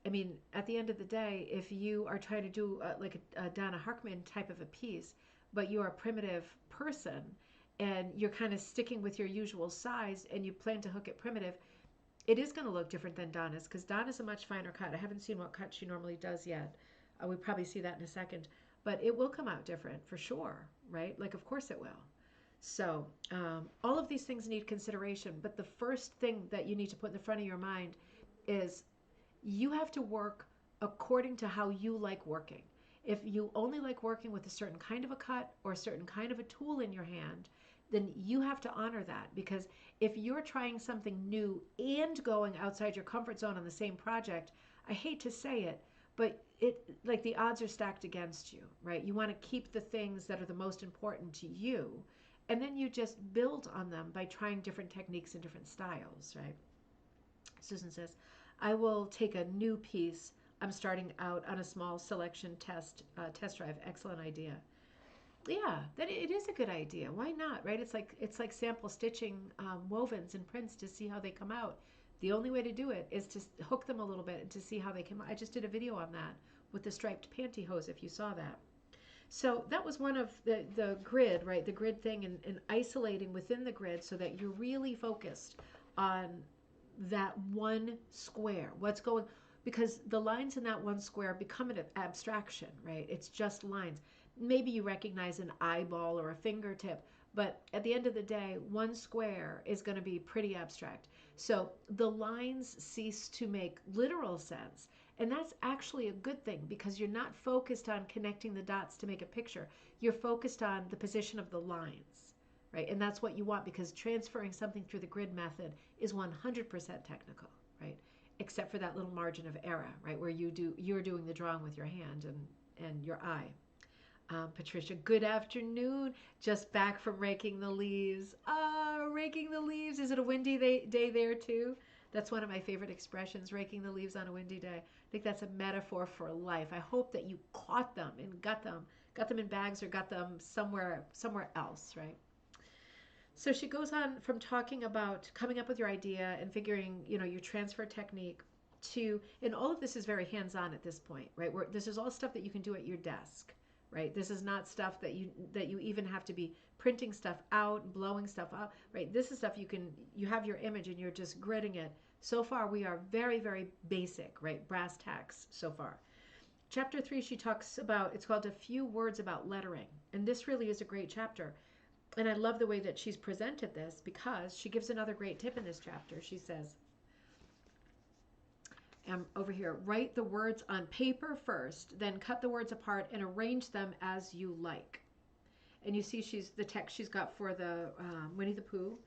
I mean, at the end of the day, if you are trying to do like a Donna Hrkman type of a piece, but you're a primitive person and you're kind of sticking with your usual size and you plan to hook it primitive, it is going to look different than Donna's because Donna's a much finer cut. I haven't seen what cut she normally does yet. We probably see that in a second, but it will come out different for sure, right? Like, of course it will. So, all of these things need consideration, but the first thing that you need to put in the front of your mind is you have to work according to how you like working. If you only like working with a certain kind of a cut or a certain kind of a tool in your hand, then you have to honor that because if you're trying something new and going outside your comfort zone on the same project, I hate to say it, but it like the odds are stacked against you, right? You want to keep the things that are the most important to you, and then you just build on them by trying different techniques and different styles, right? Susan says, I will take a new piece. I'm starting out on a small selection test drive. Excellent idea. Yeah, that it is a good idea. Why not, right? It's like sample stitching wovens and prints to see how they come out. The only way to do it is to hook them a little bit and to see how they come out. I just did a video on that with the striped pantyhose, if you saw that. So that was one of the grid, right? The grid thing and isolating within the grid so that you're really focused on that one square. What's going, because the lines in that one square become an abstraction, right? It's just lines. Maybe you recognize an eyeball or a fingertip, but at the end of the day, one square is going to be pretty abstract. So the lines cease to make literal sense. And that's actually a good thing because you're not focused on connecting the dots to make a picture. You're focused on the position of the lines, right? And that's what you want because transferring something through the grid method is 100% technical, right? Except for that little margin of error, right? Where you're doing the drawing with your hand and your eye. Patricia, good afternoon. Just back from raking the leaves. Raking the leaves. Is it a windy day there too? That's one of my favorite expressions, raking the leaves on a windy day. I think that's a metaphor for life. I hope that you caught them and got them in bags or got them somewhere else, right? So she goes on from talking about coming up with your idea and figuring, your transfer technique to, and all of this is very hands-on at this point, right? This is all stuff that you can do at your desk, right? This is not stuff that you even have to be printing stuff out and blowing stuff up, right? This is stuff you have your image and you're just gridding it. So far, we are very, very basic, right? Brass tacks so far. Chapter 3, she talks about, it's called A Few Words About Lettering. And this really is a great chapter. And I love the way that she's presented this because she gives another great tip in this chapter. She says, over here, write the words on paper first, then cut the words apart and arrange them as you like. And you see the text she's got for the Winnie the Pooh.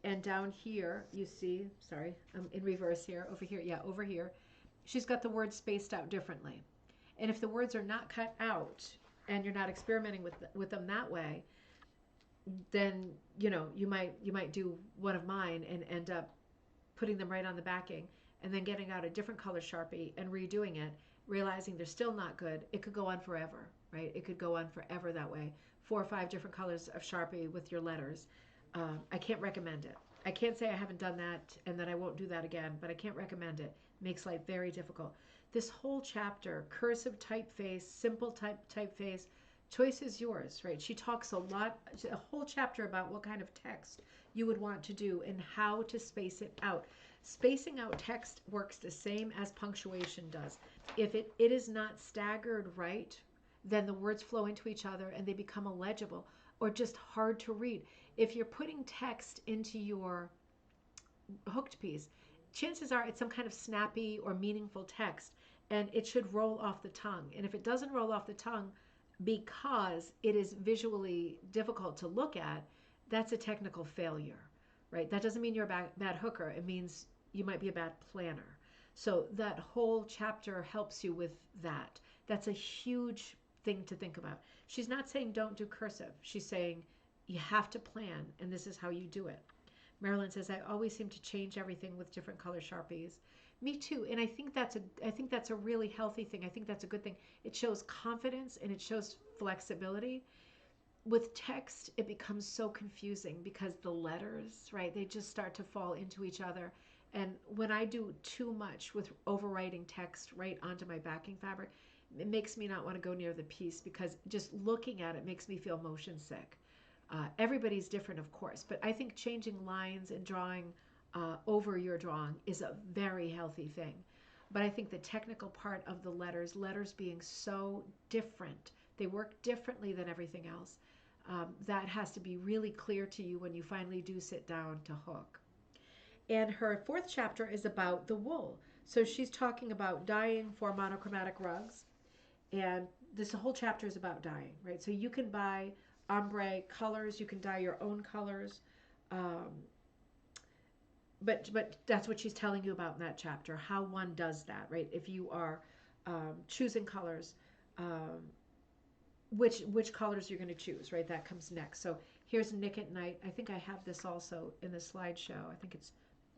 And down here, you see, sorry, I'm in reverse here, over here, she's got the words spaced out differently. And if the words are not cut out and you're not experimenting with them that way, then you might do one of mine and end up putting them right on the backing and then getting out a different color Sharpie and redoing it, realizing they're still not good. It could go on forever, right? It could go on forever that way. 4 or 5 different colors of Sharpie with your letters. I can't recommend it. I can't say I haven't done that and that I won't do that again, but I can't recommend it. Makes life very difficult. This whole chapter, cursive typeface, simple typeface, choice is yours, right? She talks a whole chapter about what kind of text you would want to do and how to space it out. Spacing out text works the same as punctuation does. If it is not staggered right, then the words flow into each other and they become illegible or just hard to read. If you're putting text into your hooked piece, chances are it's some kind of snappy or meaningful text and it should roll off the tongue. And if it doesn't roll off the tongue because it is visually difficult to look at, that's a technical failure, right? That doesn't mean you're a bad hooker. It means you might be a bad planner. So that whole chapter helps you with that. That's a huge thing to think about. She's not saying don't do cursive. She's saying you have to plan, and this is how you do it. Marilyn says, I always seem to change everything with different color Sharpies. Me too. And I think that's a really healthy thing. I think that's a good thing. It shows confidence and it shows flexibility. With text, it becomes so confusing because the letters, right, they just start to fall into each other. And when I do too much with overwriting text right onto my backing fabric, it makes me not want to go near the piece because just looking at it makes me feel motion sick. Everybody's different, of course, but I think changing lines and drawing over your drawing is a very healthy thing. But I think the technical part of the letters being so different, they work differently than everything else. That has to be really clear to you when you finally do sit down to hook. And her fourth chapter is about the wool. So she's talking about dyeing for monochromatic rugs. And this whole chapter is about dyeing, right? So you can buy ombre colors, you can dye your own colors. Um, but that's what she's telling you about in that chapter, how one does that, right? If you are choosing colors, um, which colors you're going to choose, right? That comes next. So here's Nick at Night. I think I have this also in the slideshow. I think it's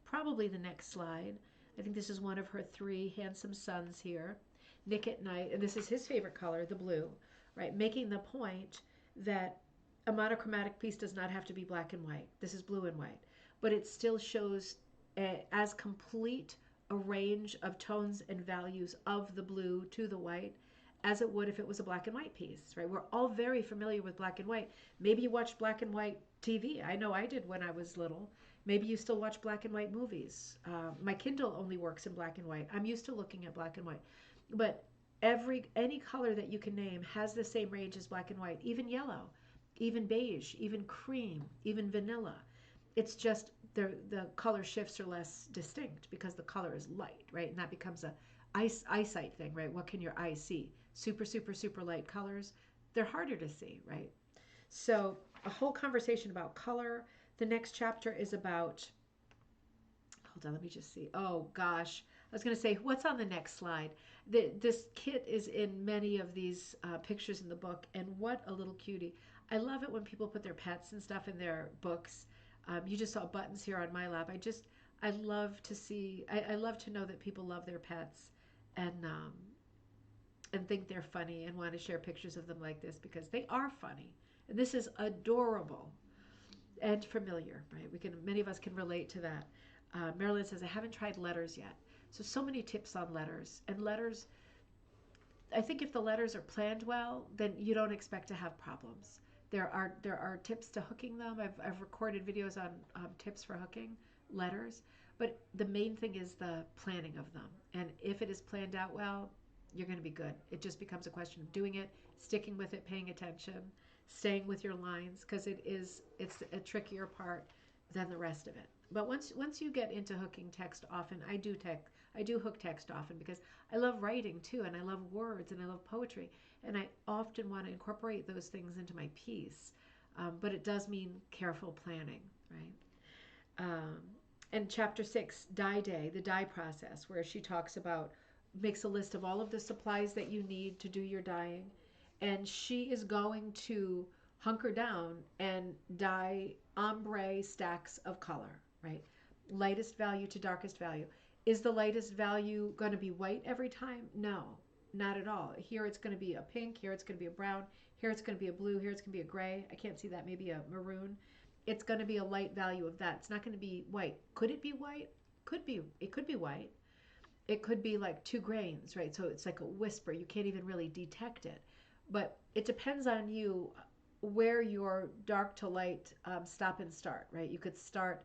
probably the next slide. I think this is one of her three handsome sons here. Nick at Night, and this is his favorite color, the blue, right? Making the point that a monochromatic piece does not have to be black and white. This is blue and white, but it still shows as complete a range of tones and values of the blue to the white as it would if it was a black and white piece, right? We're all very familiar with black and white. Maybe you watched black and white TV. I know I did when I was little. Maybe you still watch black and white movies. My Kindle only works in black and white. I'm used to looking at black and white. But any color that you can name has the same range as black and white, even yellow, even beige, even cream, even vanilla. It's just the color shifts are less distinct because the color is light, right? And that becomes a eyesight thing, right? What can your eye see? Super, super, super light colors, they're harder to see, right? So a whole conversation about color. The next chapter is about, hold on, let me just see. Oh gosh, I was going to say, what's on the next slide? This kit is in many of these pictures in the book, and what a little cutie. I love it when people put their pets and stuff in their books. You just saw buttons here on my lap. I love to see, I love to know that people love their pets and think they're funny and want to share pictures of them like this because they are funny. And this is adorable and familiar, right? Many of us can relate to that. Marilyn says, I haven't tried letters yet. So many tips on letters. And letters, I think if the letters are planned well, then you don't expect to have problems. There are tips to hooking them. I've recorded videos on tips for hooking letters, but the main thing is the planning of them. And if it is planned out well, you're going to be good. It just becomes a question of doing it, sticking with it, paying attention, staying with your lines, because it's a trickier part than the rest of it. But once you get into hooking text often, I do hook text often because I love writing too, and I love words, and I love poetry, and I often want to incorporate those things into my piece. But it does mean careful planning, right? Um, and chapter 6, dye day, the dye process, where she talks about, makes a list of all of the supplies that you need to do your dyeing, and she is going to hunker down and dye ombre stacks of color, right? Lightest value to darkest value. Is the lightest value going to be white every time? No, not at all. Here it's going to be a pink, here it's going to be a brown, here it's going to be a blue, here it's going to be a gray. I can't see that, maybe a maroon. It's going to be a light value of that. It's not going to be white. Could it be white? Could be. It could be white. It could be like 2 grains, right? So it's like a whisper. You can't even really detect it. But it depends on you where your dark to light stop and start, right? You could start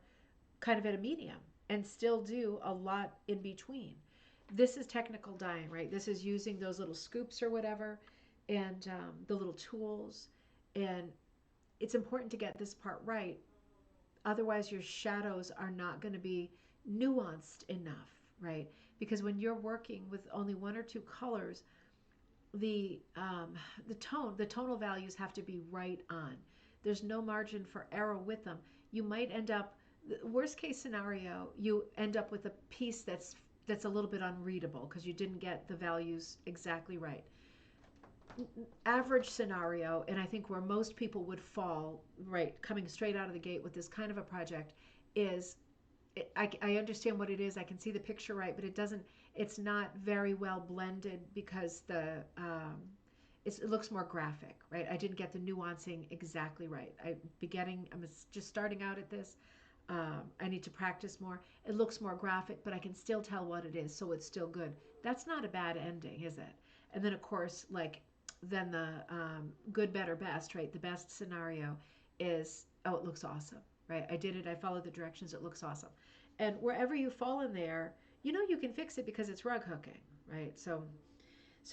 kind of at a medium and still do a lot in between. This is technical dyeing, right? This is using those little scoops or whatever and the little tools. And it's important to get this part right. Otherwise, your shadows are not going to be nuanced enough, right? Because when you're working with only 1 or 2 colors, the the tonal values have to be right on. There's no margin for error with them. You might end up, worst case scenario, you end up with a piece that's a little bit unreadable because you didn't get the values exactly right. Average scenario, and I think where most people would fall, right, coming straight out of the gate with this kind of a project, is I understand what it is. I can see the picture right, but it's not very well blended because it looks more graphic, right? I didn't get the nuancing exactly right. I'm just starting out at this. I need to practice more. It looks more graphic, but I can still tell what it is, so it's still good. That's not a bad ending, is it? And then, of course, like, then the good, better, best, right? The best scenario is, oh, it looks awesome, right? I did it. I followed the directions. It looks awesome. And wherever you fall in there, you can fix it because it's rug hooking, right? So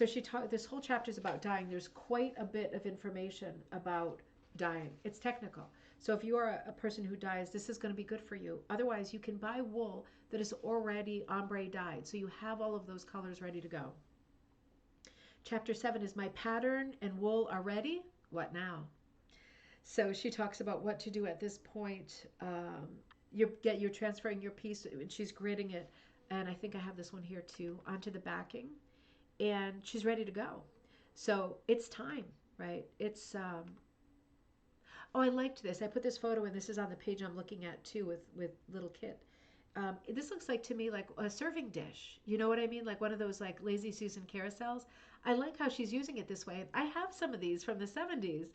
she taught this whole chapter is about dyeing. There's quite a bit of information about dyeing. It's technical. So if you are a person who dyes, this is going to be good for you. Otherwise, you can buy wool that is already ombre dyed. So you have all of those colors ready to go. Chapter 7 is my pattern and wool are ready. What now? So she talks about what to do at this point. You're transferring your piece, and she's gridding it. And I think I have this one here too, onto the backing, and she's ready to go. So it's time, right? It's oh, I liked this. I put this photo, and this is on the page I'm looking at too, with little Kit. This looks like to me like a serving dish. You know what I mean? Like one of those like Lazy Susan carousels. I like how she's using it this way. I have some of these from the 70s.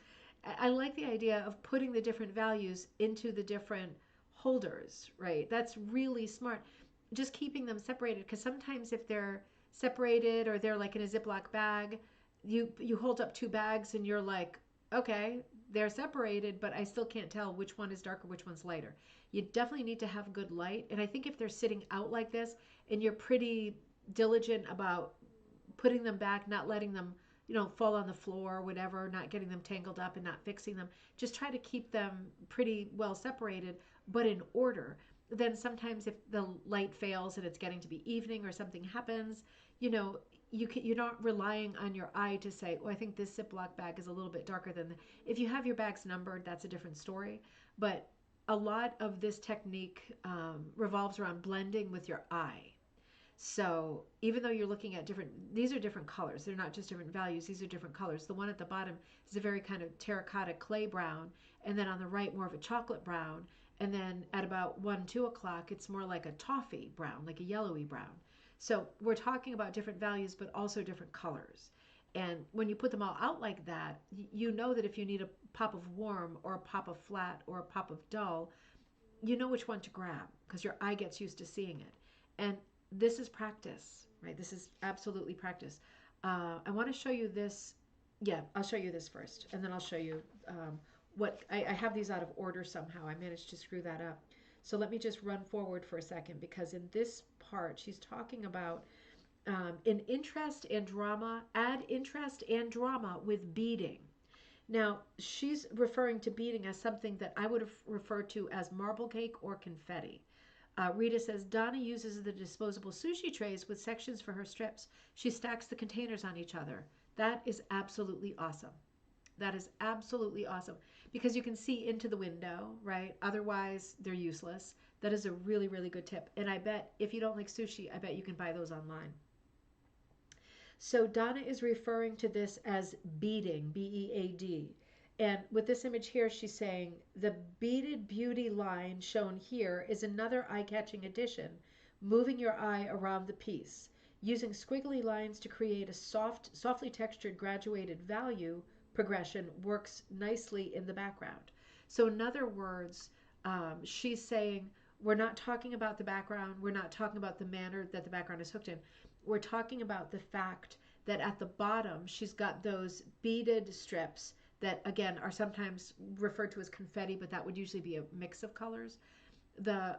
I like the idea of putting the different values into the different holders, right? That's really smart. Just keeping them separated, because sometimes if they're separated or they're like in a Ziploc bag, you hold up two bags and you're like, okay, they're separated, but I still can't tell which one is darker, which one's lighter. You definitely need to have good light. And I think if they're sitting out like this and you're pretty diligent about putting them back, not letting them, fall on the floor or whatever, not getting them tangled up and not fixing them, just try to keep them pretty well separated, but in order. Then sometimes if the light fails and it's getting to be evening or something happens, you know, you're not relying on your eye to say, oh, I think this Ziploc bag is a little bit darker than if you have your bags numbered, that's a different story. But a lot of this technique revolves around blending with your eye. So even though you're looking at these are different colors. They're not just different values. These are different colors. The one at the bottom is a very kind of terracotta clay brown, and then on the right more of a chocolate brown, and then at about 2 o'clock it's more like a toffee brown, like a yellowy brown. So we're talking about different values, but also different colors. And when you put them all out like that, you know that if you need a pop of warm or a pop of flat or a pop of dull, you know which one to grab because your eye gets used to seeing it. And this is practice, right? This is absolutely practice. I want to show you this. Yeah, I'll show you this first, and then I'll show you what I have these out of order somehow. I managed to screw that up. So let me just run forward for a second because in this part, she's talking about in interest and drama, add interest and drama with beading. Now, she's referring to beading as something that I would have referred to as marble cake or confetti. Rita says Donna uses the disposable sushi trays with sections for her strips. She stacks the containers on each other. That is absolutely awesome. That is absolutely awesome because you can see into the window, right? Otherwise, they're useless. That is a really, really good tip. And I bet if you don't like sushi, I bet you can buy those online. So Donna is referring to this as beading, B-E-A-D. And with this image here, she's saying the beaded beauty line shown here is another eye-catching addition, moving your eye around the piece. Using squiggly lines to create a softly textured graduated value progression works nicely in the background. So in other words, she's saying we're not talking about the background. We're not talking about the manner that the background is hooked in. We're talking about the fact that at the bottom, she's got those beaded strips that, again, are sometimes referred to as confetti, but that would usually be a mix of colors. The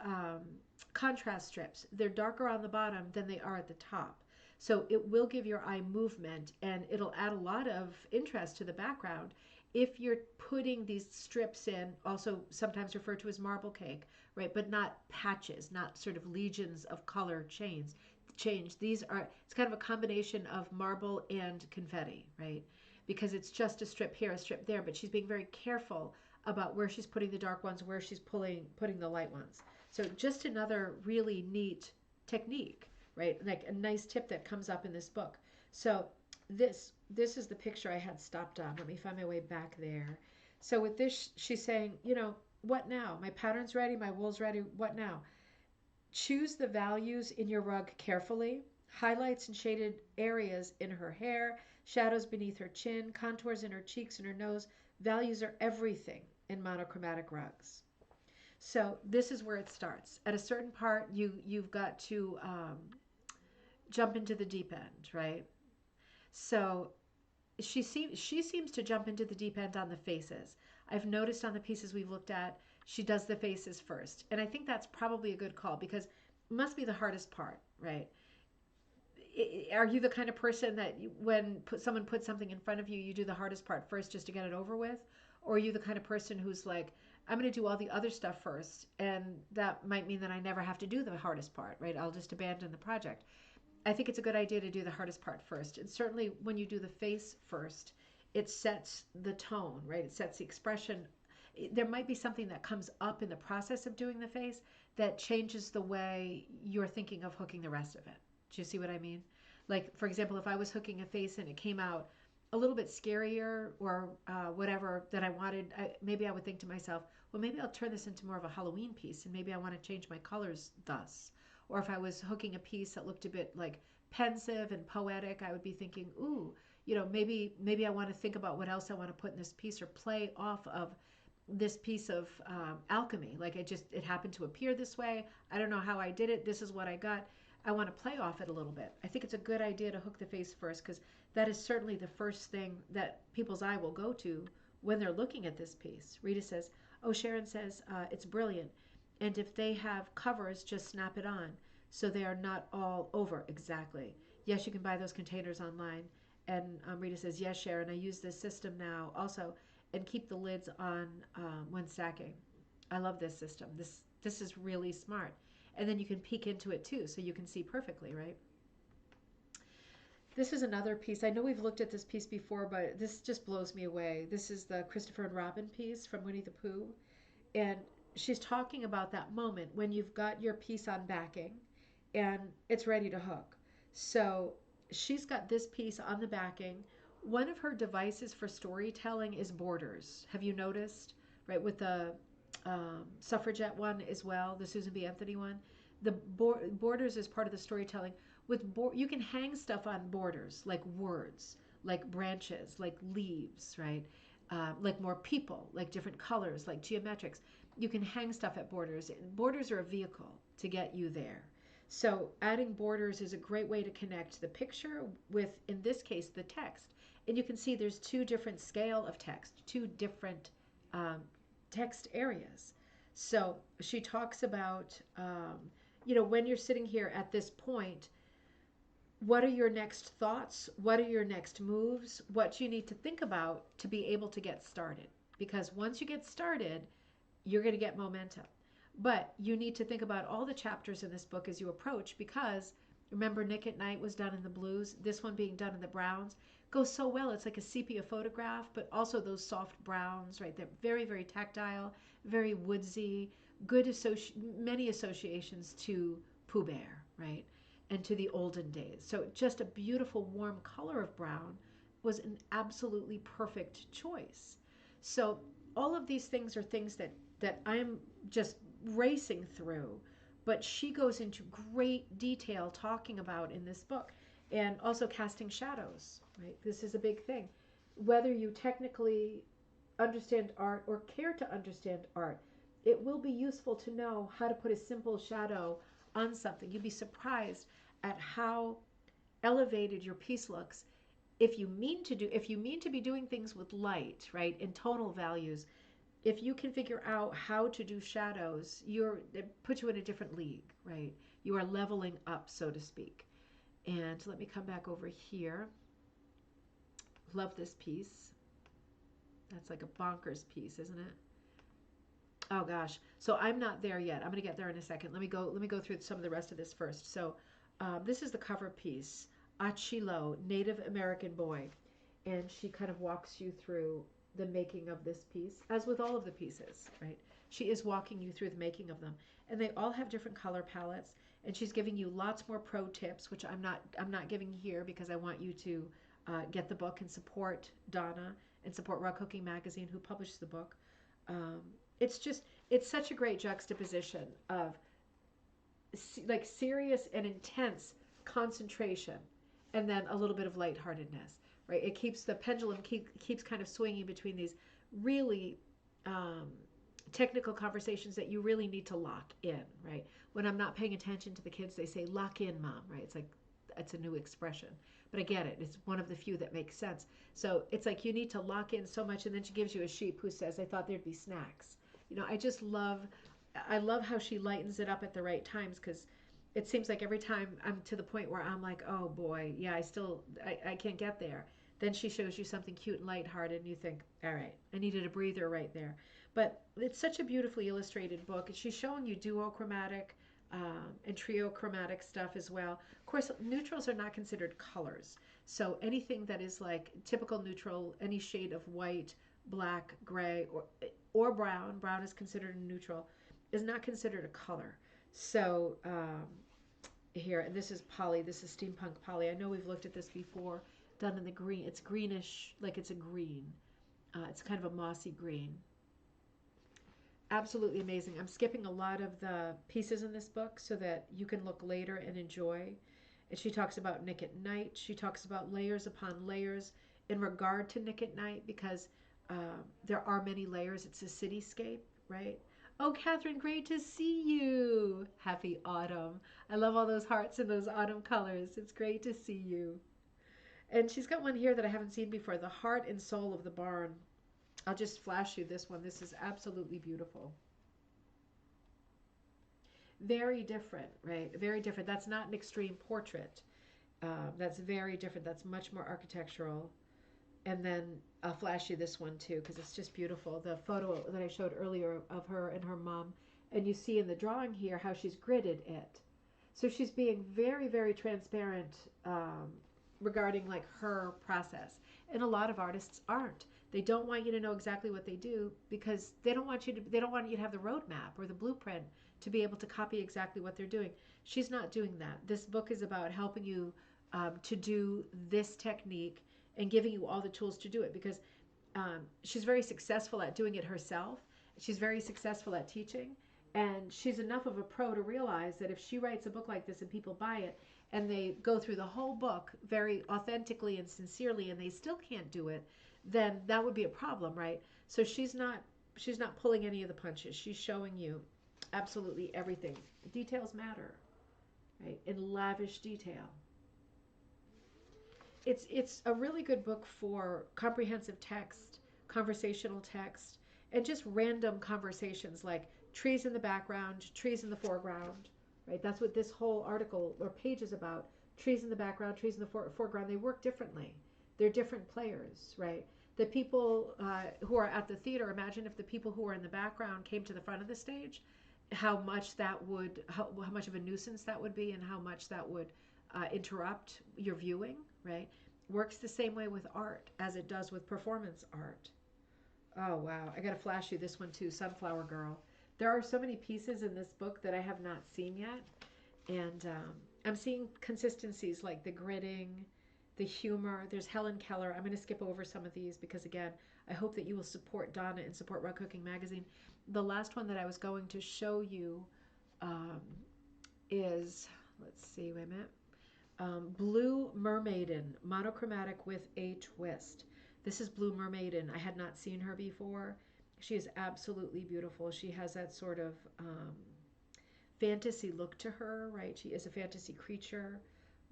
contrast strips, they're darker on the bottom than they are at the top. So it will give your eye movement and it'll add a lot of interest to the background if you're putting these strips in, also sometimes referred to as marble cake, right? But not patches, not sort of legions of color change. These are, it's kind of a combination of marble and confetti, right? Because it's just a strip here, a strip there, but she's being very careful about where she's putting the dark ones, where she's putting the light ones. So just another really neat technique, right? Like a nice tip that comes up in this book. So this is the picture I had stopped on. Let me find my way back there. So with this, she's saying, what now? My pattern's ready, my wool's ready, what now? Choose the values in your rug carefully. Highlights and shaded areas in her hair, shadows beneath her chin, contours in her cheeks and her nose. Values are everything in monochromatic rugs. So this is where it starts. At a certain part, you've got to jump into the deep end, right? So she seems to jump into the deep end on the faces. I've noticed on the pieces we've looked at, she does the faces first, and I think that's probably a good call because it must be the hardest part, right? Are you the kind of person that when someone puts something in front of you, you do the hardest part first just to get it over with? Or are you the kind of person who's like, I'm going to do all the other stuff first, and that might mean that I never have to do the hardest part, right? I'll just abandon the project. I think it's a good idea to do the hardest part first. And certainly when you do the face first, it sets the tone, right? It sets the expression. There might be something that comes up in the process of doing the face that changes the way you're thinking of hooking the rest of it. Do you see what I mean? Like, for example, if I was hooking a face and it came out a little bit scarier or whatever that I wanted, maybe I would think to myself, well, maybe I'll turn this into more of a Halloween piece and maybe I want to change my colors thus. Or if I was hooking a piece that looked a bit like pensive and poetic, I would be thinking, ooh, maybe I want to think about what else I want to put in this piece or play off of this piece of alchemy. Like it happened to appear this way. I don't know how I did it. This is what I got. I want to play off it a little bit. I think it's a good idea to hook the face first because that is certainly the first thing that people's eye will go to when they're looking at this piece. Rita says, oh, Sharon says, it's brilliant. And if they have covers, just snap it on so they are not all over. Exactly. Yes, you can buy those containers online. And Rita says, yes, Sharon, I use this system now also and keep the lids on when stacking. I love this system. This is really smart. And then you can peek into it too, so you can see perfectly, right? This is another piece. I know we've looked at this piece before, but this just blows me away. This is the Christopher and Robin piece from Winnie the Pooh. And she's talking about that moment when you've got your piece on backing and it's ready to hook. So she's got this piece on the backing. One of her devices for storytelling is borders. Have you noticed? Right, with the suffragette one as well, the Susan B. Anthony one. The borders is part of the storytelling. You can hang stuff on borders, like words, like branches, like leaves, right? Like more people, like different colors, like geometrics. You can hang stuff at borders. Borders are a vehicle to get you there. So adding borders is a great way to connect the picture with, in this case, the text. And you can see there's two different scale of text, two different um, text areas. So she talks about, when you're sitting here at this point, what are your next thoughts? What are your next moves? What you need to think about to be able to get started. Because once you get started, you're going to get momentum. But you need to think about all the chapters in this book as you approach because remember Nick at Night was done in the blues, this one being done in the browns goes so well. It's like a sepia photograph, but also those soft browns, right? They're very, very tactile, very woodsy, many associations to Pooh Bear, right? And to the olden days. So just a beautiful warm color of brown was an absolutely perfect choice. So all of these things are things that I'm just racing through, but she goes into great detail talking about in this book and also casting shadows, right? This is a big thing. Whether you technically understand art or care to understand art, it will be useful to know how to put a simple shadow on something. You'd be surprised at how elevated your piece looks if you mean to be doing things with light, right, in tonal values. If you can figure out how to do shadows, it puts you in a different league, right? You are leveling up, so to speak. And let me come back over here. Love this piece. That's like a bonkers piece, isn't it? Oh gosh. So I'm not there yet. I'm going to get there in a second. Let me go through some of the rest of this first. So this is the cover piece, Achilo, Native American Boy. And she kind of walks you through the making of this piece, as with all of the pieces, right? She is walking you through the making of them. And they all have different color palettes. And she's giving you lots more pro tips, which I'm not giving here because I want you to get the book and support Donna and support Rug Cooking Magazine, who published the book. Um, it's such a great juxtaposition of like serious and intense concentration and then a little bit of lightheartedness, right? It keeps the pendulum keeps kind of swinging between these really um, technical conversations that you really need to lock in, right? When I'm not paying attention to the kids, they say, lock in, mom, right? It's like, it's a new expression. But I get it. It's one of the few that makes sense. So it's like you need to lock in so much. And then she gives you a sheep who says, I thought there'd be snacks. I just love, I love how she lightens it up at the right times because it seems like every time I'm to the point where I'm like, oh boy, yeah, I can't get there. Then she shows you something cute and lighthearted, and you think, all right, I needed a breather right there. But it's such a beautifully illustrated book. She's showing you duochromatic and triochromatic stuff as well. Of course, neutrals are not considered colors. So anything that is like typical neutral, any shade of white, black, gray, or brown, brown is considered a neutral, is not considered a color. So here, and this is poly, this is steampunk poly. I know we've looked at this before, done in the green. It's greenish, like it's a green. It's kind of a mossy green. Absolutely amazing. I'm skipping a lot of the pieces in this book so that you can look later and enjoy. And she talks about Nick at Night. She talks about layers upon layers in regard to Nick at Night because there are many layers. It's a cityscape, right? Oh, Catherine, great to see you. Happy autumn. I love all those hearts and those autumn colors. It's great to see you. And she's got one here that I haven't seen before, The Heart and Soul of the Barn. I'll just flash you this one. This is absolutely beautiful. Very different, right? Very different. That's not an extreme portrait. That's very different. That's much more architectural. And then I'll flash you this one too because it's just beautiful. The photo that I showed earlier of her and her mom. And you see in the drawing here how she's gridded it. So she's being very, very transparent regarding like her process. And a lot of artists aren't. They don't want you to know exactly what they do because they don't want you to have the roadmap or the blueprint to be able to copy exactly what they're doing. She's not doing that. This book is about helping you to do this technique and giving you all the tools to do it because she's very successful at doing it herself. She's very successful at teaching. And she's enough of a pro to realize that if she writes a book like this and people buy it and they go through the whole book very authentically and sincerely and they still can't do it, then that would be a problem, right? So she's not pulling any of the punches. She's showing you absolutely everything. Details matter, right? In lavish detail. It's a really good book for comprehensive text, conversational text, and just random conversations like trees in the background, trees in the foreground, right? That's what this whole article or page is about. Trees in the background, trees in the foreground. They work differently. They're different players, right? The people who are at the theater, imagine if the people who are in the background came to the front of the stage, how much of a nuisance that would be and how much that would interrupt your viewing, right? Works the same way with art as it does with performance art. Oh, wow. I got to flash you this one too, Sunflower Girl. There are so many pieces in this book that I have not seen yet. And I'm seeing consistencies like the gridding, the humor. There's Helen Keller. I'm going to skip over some of these because, again, I hope that you will support Donna and support Rug Cooking Magazine. The last one that I was going to show you um, is, let's see, wait a minute. Blue Mermaiden, monochromatic with a twist. This is Blue Mermaiden. I had not seen her before. She is absolutely beautiful. She has that sort of fantasy look to her, right? She is a fantasy creature,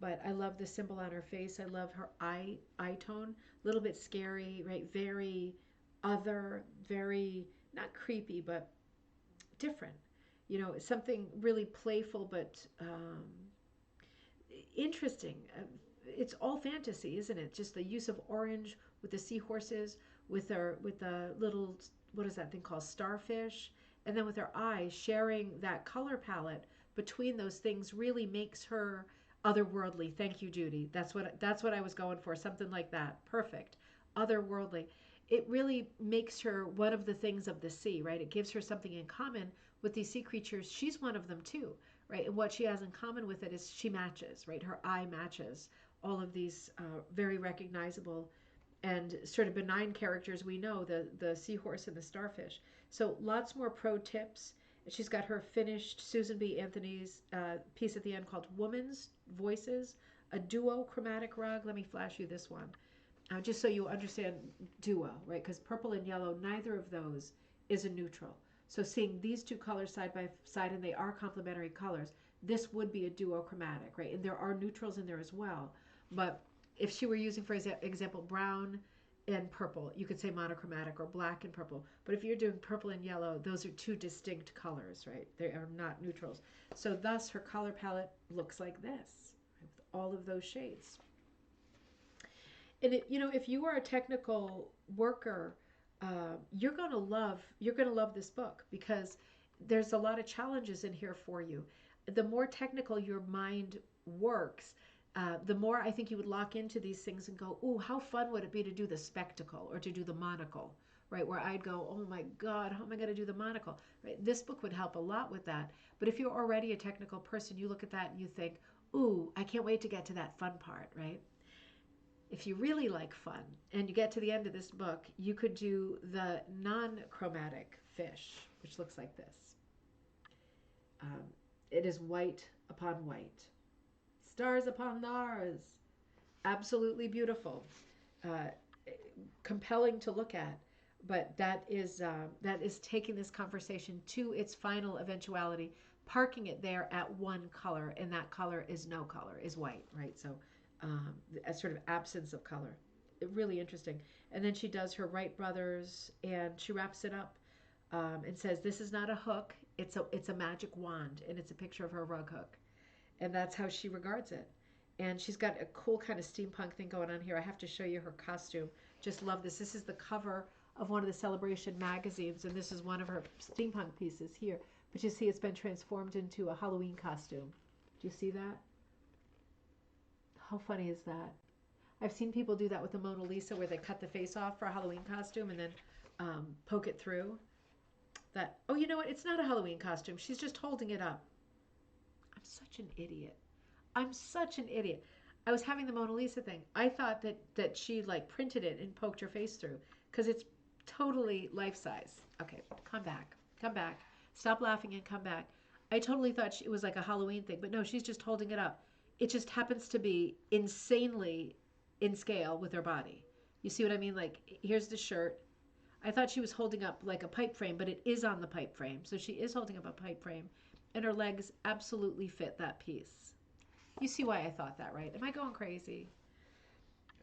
but I love the symbol on her face. I love her eye tone. A little bit scary, right? Very other, very not creepy, but different. Something really playful, but interesting. It's all fantasy, isn't it? Just the use of orange with the seahorses, with the little, what is that thing called, starfish, and then with her eyes sharing that color palette between those things really makes her otherworldly. Thank you, Judy. That's what I was going for. Something like that. Perfect. Otherworldly. It really makes her one of the things of the sea, right? It gives her something in common with these sea creatures. She's one of them too, right? And what she has in common with it is she matches, right? Her eye matches all of these very recognizable and sort of benign characters we know, the seahorse and the starfish. So lots more pro tips. She's got her finished Susan B. Anthony's piece at the end called Woman's Voices, a duo chromatic rug. Let me flash you this one. Just so you understand duo, right? Because purple and yellow, neither of those is a neutral. So seeing these two colors side by side, and they are complementary colors, this would be a duochromatic, right? And there are neutrals in there as well. But if she were using, for example, brown and purple, you could say monochromatic, or black and purple. But if you're doing purple and yellow, those are two distinct colors, right? They are not neutrals. So thus her color palette looks like this, right, with all of those shades. And if you are a technical worker, you're gonna love this book, because there's a lot of challenges in here for you. The more technical your mind works, the more I think you would lock into these things and go, "Ooh, how fun would it be to do the spectacle or to do the monocle?" Right, where I'd go, "Oh my God, how am I going to do the monocle?" Right, this book would help a lot with that. But if you're already a technical person, you look at that and you think, "Ooh, I can't wait to get to that fun part," right? If you really like fun and you get to the end of this book, you could do the non-chromatic fish, which looks like this. Um, it is white upon white, stars upon stars, absolutely beautiful, uh, compelling to look at. But that is taking this conversation to its final eventuality, parking it there at one color, and that color is no color, is white, right? So a sort of absence of color. Really interesting. And then she does her Wright brothers, and she wraps it up, and says, "This is not a hook. It's a magic wand, and it's a picture of her rug hook." And that's how she regards it. And she's got a cool kind of steampunk thing going on here. I have to show you her costume. Just love this. This is the cover of one of the Celebration magazines, and this is one of her steampunk pieces here. But you see, it's been transformed into a Halloween costume. Do you see that? How funny is that? I've seen people do that with the Mona Lisa, where they cut the face off for a Halloween costume and then poke it through. That, oh, you know what? It's not a Halloween costume. She's just holding it up. I'm such an idiot. I'm such an idiot. I was having the Mona Lisa thing. I thought that she like printed it and poked her face through, because it's totally life size. Okay, come back. Come back. Stop laughing and come back. I totally thought it was like a Halloween thing, but no, she's just holding it up. It just happens to be insanely in scale with her body. You see what I mean? Like, here's the shirt. I thought she was holding up like a pipe frame, but it is on the pipe frame. So she is holding up a pipe frame, and her legs absolutely fit that piece. You see why I thought that, right? Am I going crazy?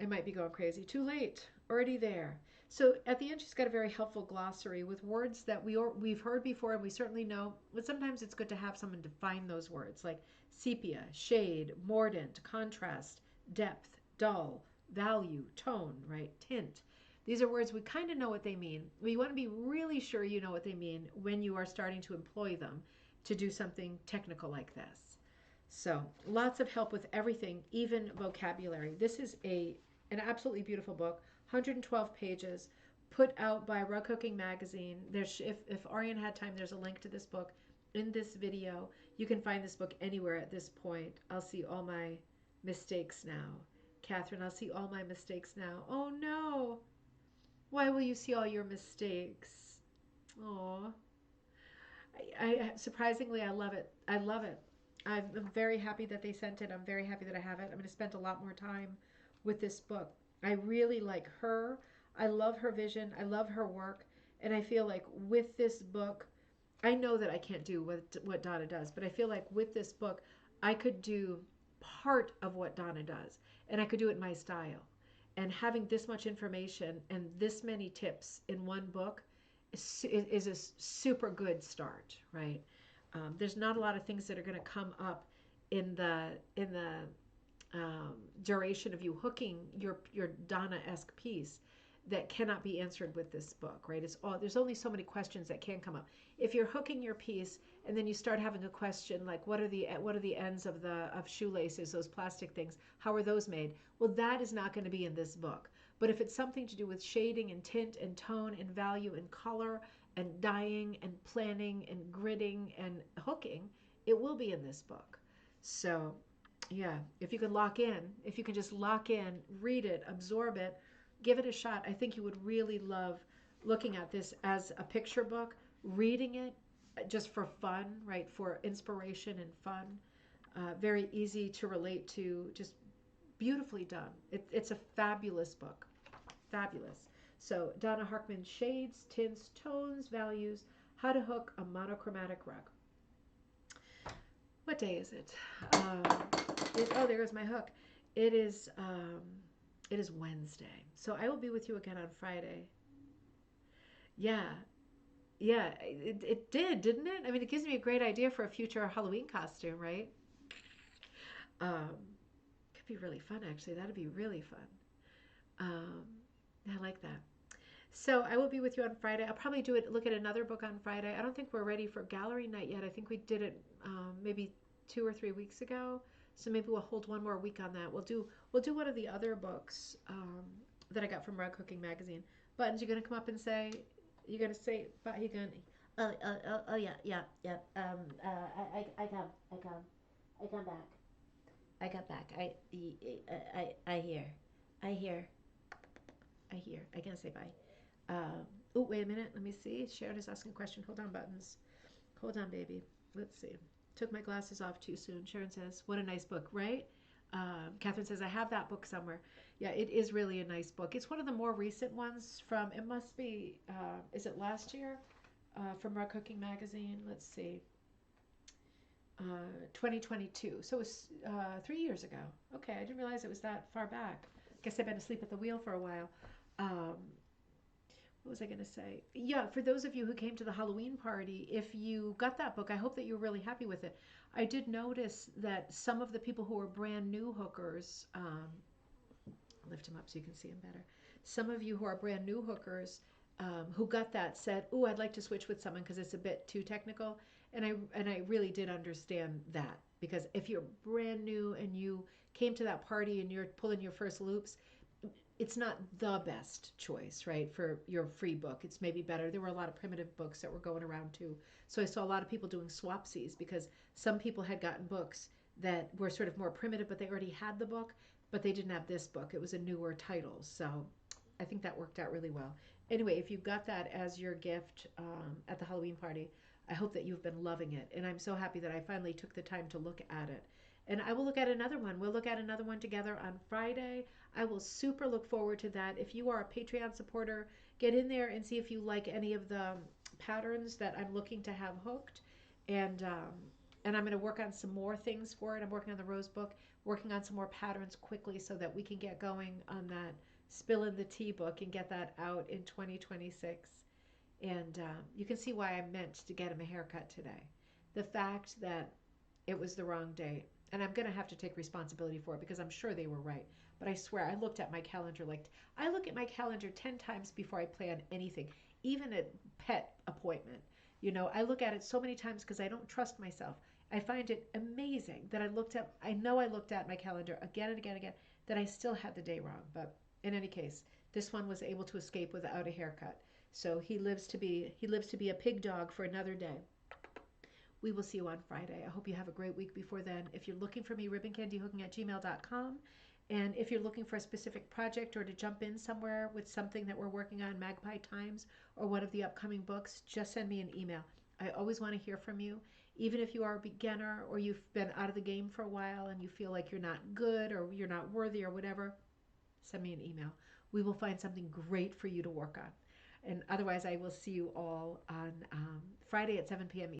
I might be going crazy. Too late. Already there. So at the end, she's got a very helpful glossary with words that we've heard before and we certainly know. But sometimes it's good to have someone define those words, like sepia, shade, mordant, contrast, depth, dull, value, tone, right? Tint. These are words we kind of know what they mean. We want to be really sure you know what they mean when you are starting to employ them to do something technical like this. So lots of help with everything, even vocabulary. This is an absolutely beautiful book, 112 pages, put out by Rug Cooking Magazine. If Ariane had time, there's a link to this book in this video. You can find this book anywhere at this point. I'll see all my mistakes now. Catherine, I'll see all my mistakes now. Oh no. Why will you see all your mistakes? Oh, surprisingly, I love it. I love it. I'm very happy that they sent it. I'm very happy that I have it. I'm going to spend a lot more time with this book. I really like her. I love her vision. I love her work. And I feel like with this book, I know that I can't do what Donna does, but I feel like with this book, I could do part of what Donna does, and I could do it in my style. And having this much information and this many tips in one book is a super good start, right? There's not a lot of things that are going to come up in the duration of you hooking your Donna-esque piece that cannot be answered with this book, right? There's only so many questions that can come up. If you're hooking your piece and then you start having a question like what are the ends of shoelaces, those plastic things, how are those made? Well, that is not going to be in this book. But if it's something to do with shading and tint and tone and value and color and dyeing and planning and gridding and hooking, it will be in this book. So yeah, if you can just lock in, read it, absorb it, give it a shot. I think you would really love looking at this as a picture book, reading it just for fun, right? For inspiration and fun. Very easy to relate to, just beautifully done. It's a fabulous book. Fabulous. So Donna Hrkman, Shades, Tints, Tones, Values, How to hook a monochromatic rug. What day is it? Um, oh, there goes my hook. It is um, it is Wednesday, so I will be with you again on Friday. Yeah, yeah, it did, didn't it? I mean, it gives me a great idea for a future Halloween costume, right? Um, could be really fun, actually. That'd be really fun. Um, I like that. So I will be with you on Friday. I'll probably do it. Look at another book on Friday. I don't think we're ready for gallery night yet. I think we did it maybe 2 or 3 weeks ago. So maybe we'll hold one more week on that. We'll do one of the other books that I got from Rug Cooking Magazine. Buttons, you gonna come up and say? You gonna say? You gonna? Oh, yeah, yeah, yeah. I come, I come, I come back. I come back. I hear, I hear, I hear. I can't say bye. Oh, wait a minute. Let me see. Sharon is asking a question. Hold on, Buttons. Hold on, baby. Let's see. Took my glasses off too soon. Sharon says, "What a nice book, right?" Catherine says, "I have that book somewhere." Yeah, it is really a nice book. It's one of the more recent ones from. It must be. Is it last year? From Rug Cooking Magazine. Let's see. 2022. So it was 3 years ago. Okay, I didn't realize it was that far back. Guess I've been asleep at the wheel for a while. Um, what was I going to say? Yeah, for those of you who came to the Halloween party, if you got that book, I hope that you were really happy with it. I did notice that some of the people who were brand new hookers, lift them up so you can see them better. Some of you who are brand new hookers who got that said, "Oh, I'd like to switch with someone because it's a bit too technical." And I really did understand that because if you're brand new and you came to that party and you're pulling your first loops, it's not the best choice, right, for your free book. It's maybe better. There were a lot of primitive books that were going around too. So I saw a lot of people doing swapsies because some people had gotten books that were sort of more primitive, but they already had the book, but they didn't have this book. It was a newer title. So I think that worked out really well. Anyway, if you got that as your gift at the Halloween party, I hope that you've been loving it. And I'm so happy that I finally took the time to look at it. And I will look at another one. We'll look at another one together on Friday. I will super look forward to that. If you are a Patreon supporter, get in there and see if you like any of the patterns that I'm looking to have hooked. And um, and I'm going to work on some more things for it. I'm working on the rose book, working on some more patterns quickly so that we can get going on that Spill in the Tea book and get that out in 2026. And you can see why I meant to get him a haircut today. The fact that it was the wrong date. And I'm going to have to take responsibility for it because I'm sure they were right. But I swear, I looked at my calendar like I look at my calendar 10 times before I plan anything, even a pet appointment. I look at it so many times because I don't trust myself. I find it amazing that I know I looked at my calendar again and again and again, that I still had the day wrong. But in any case, this one was able to escape without a haircut. So he lives to be a pig dog for another day. We will see you on Friday. I hope you have a great week before then. If you're looking for me, ribboncandyhooking@gmail.com. And if you're looking for a specific project or to jump in somewhere with something that we're working on, Magpie Times or one of the upcoming books, just send me an email. I always want to hear from you. Even if you are a beginner or you've been out of the game for a while and you feel like you're not good or you're not worthy or whatever, send me an email. We will find something great for you to work on. And otherwise, I will see you all on Friday at 7 p.m.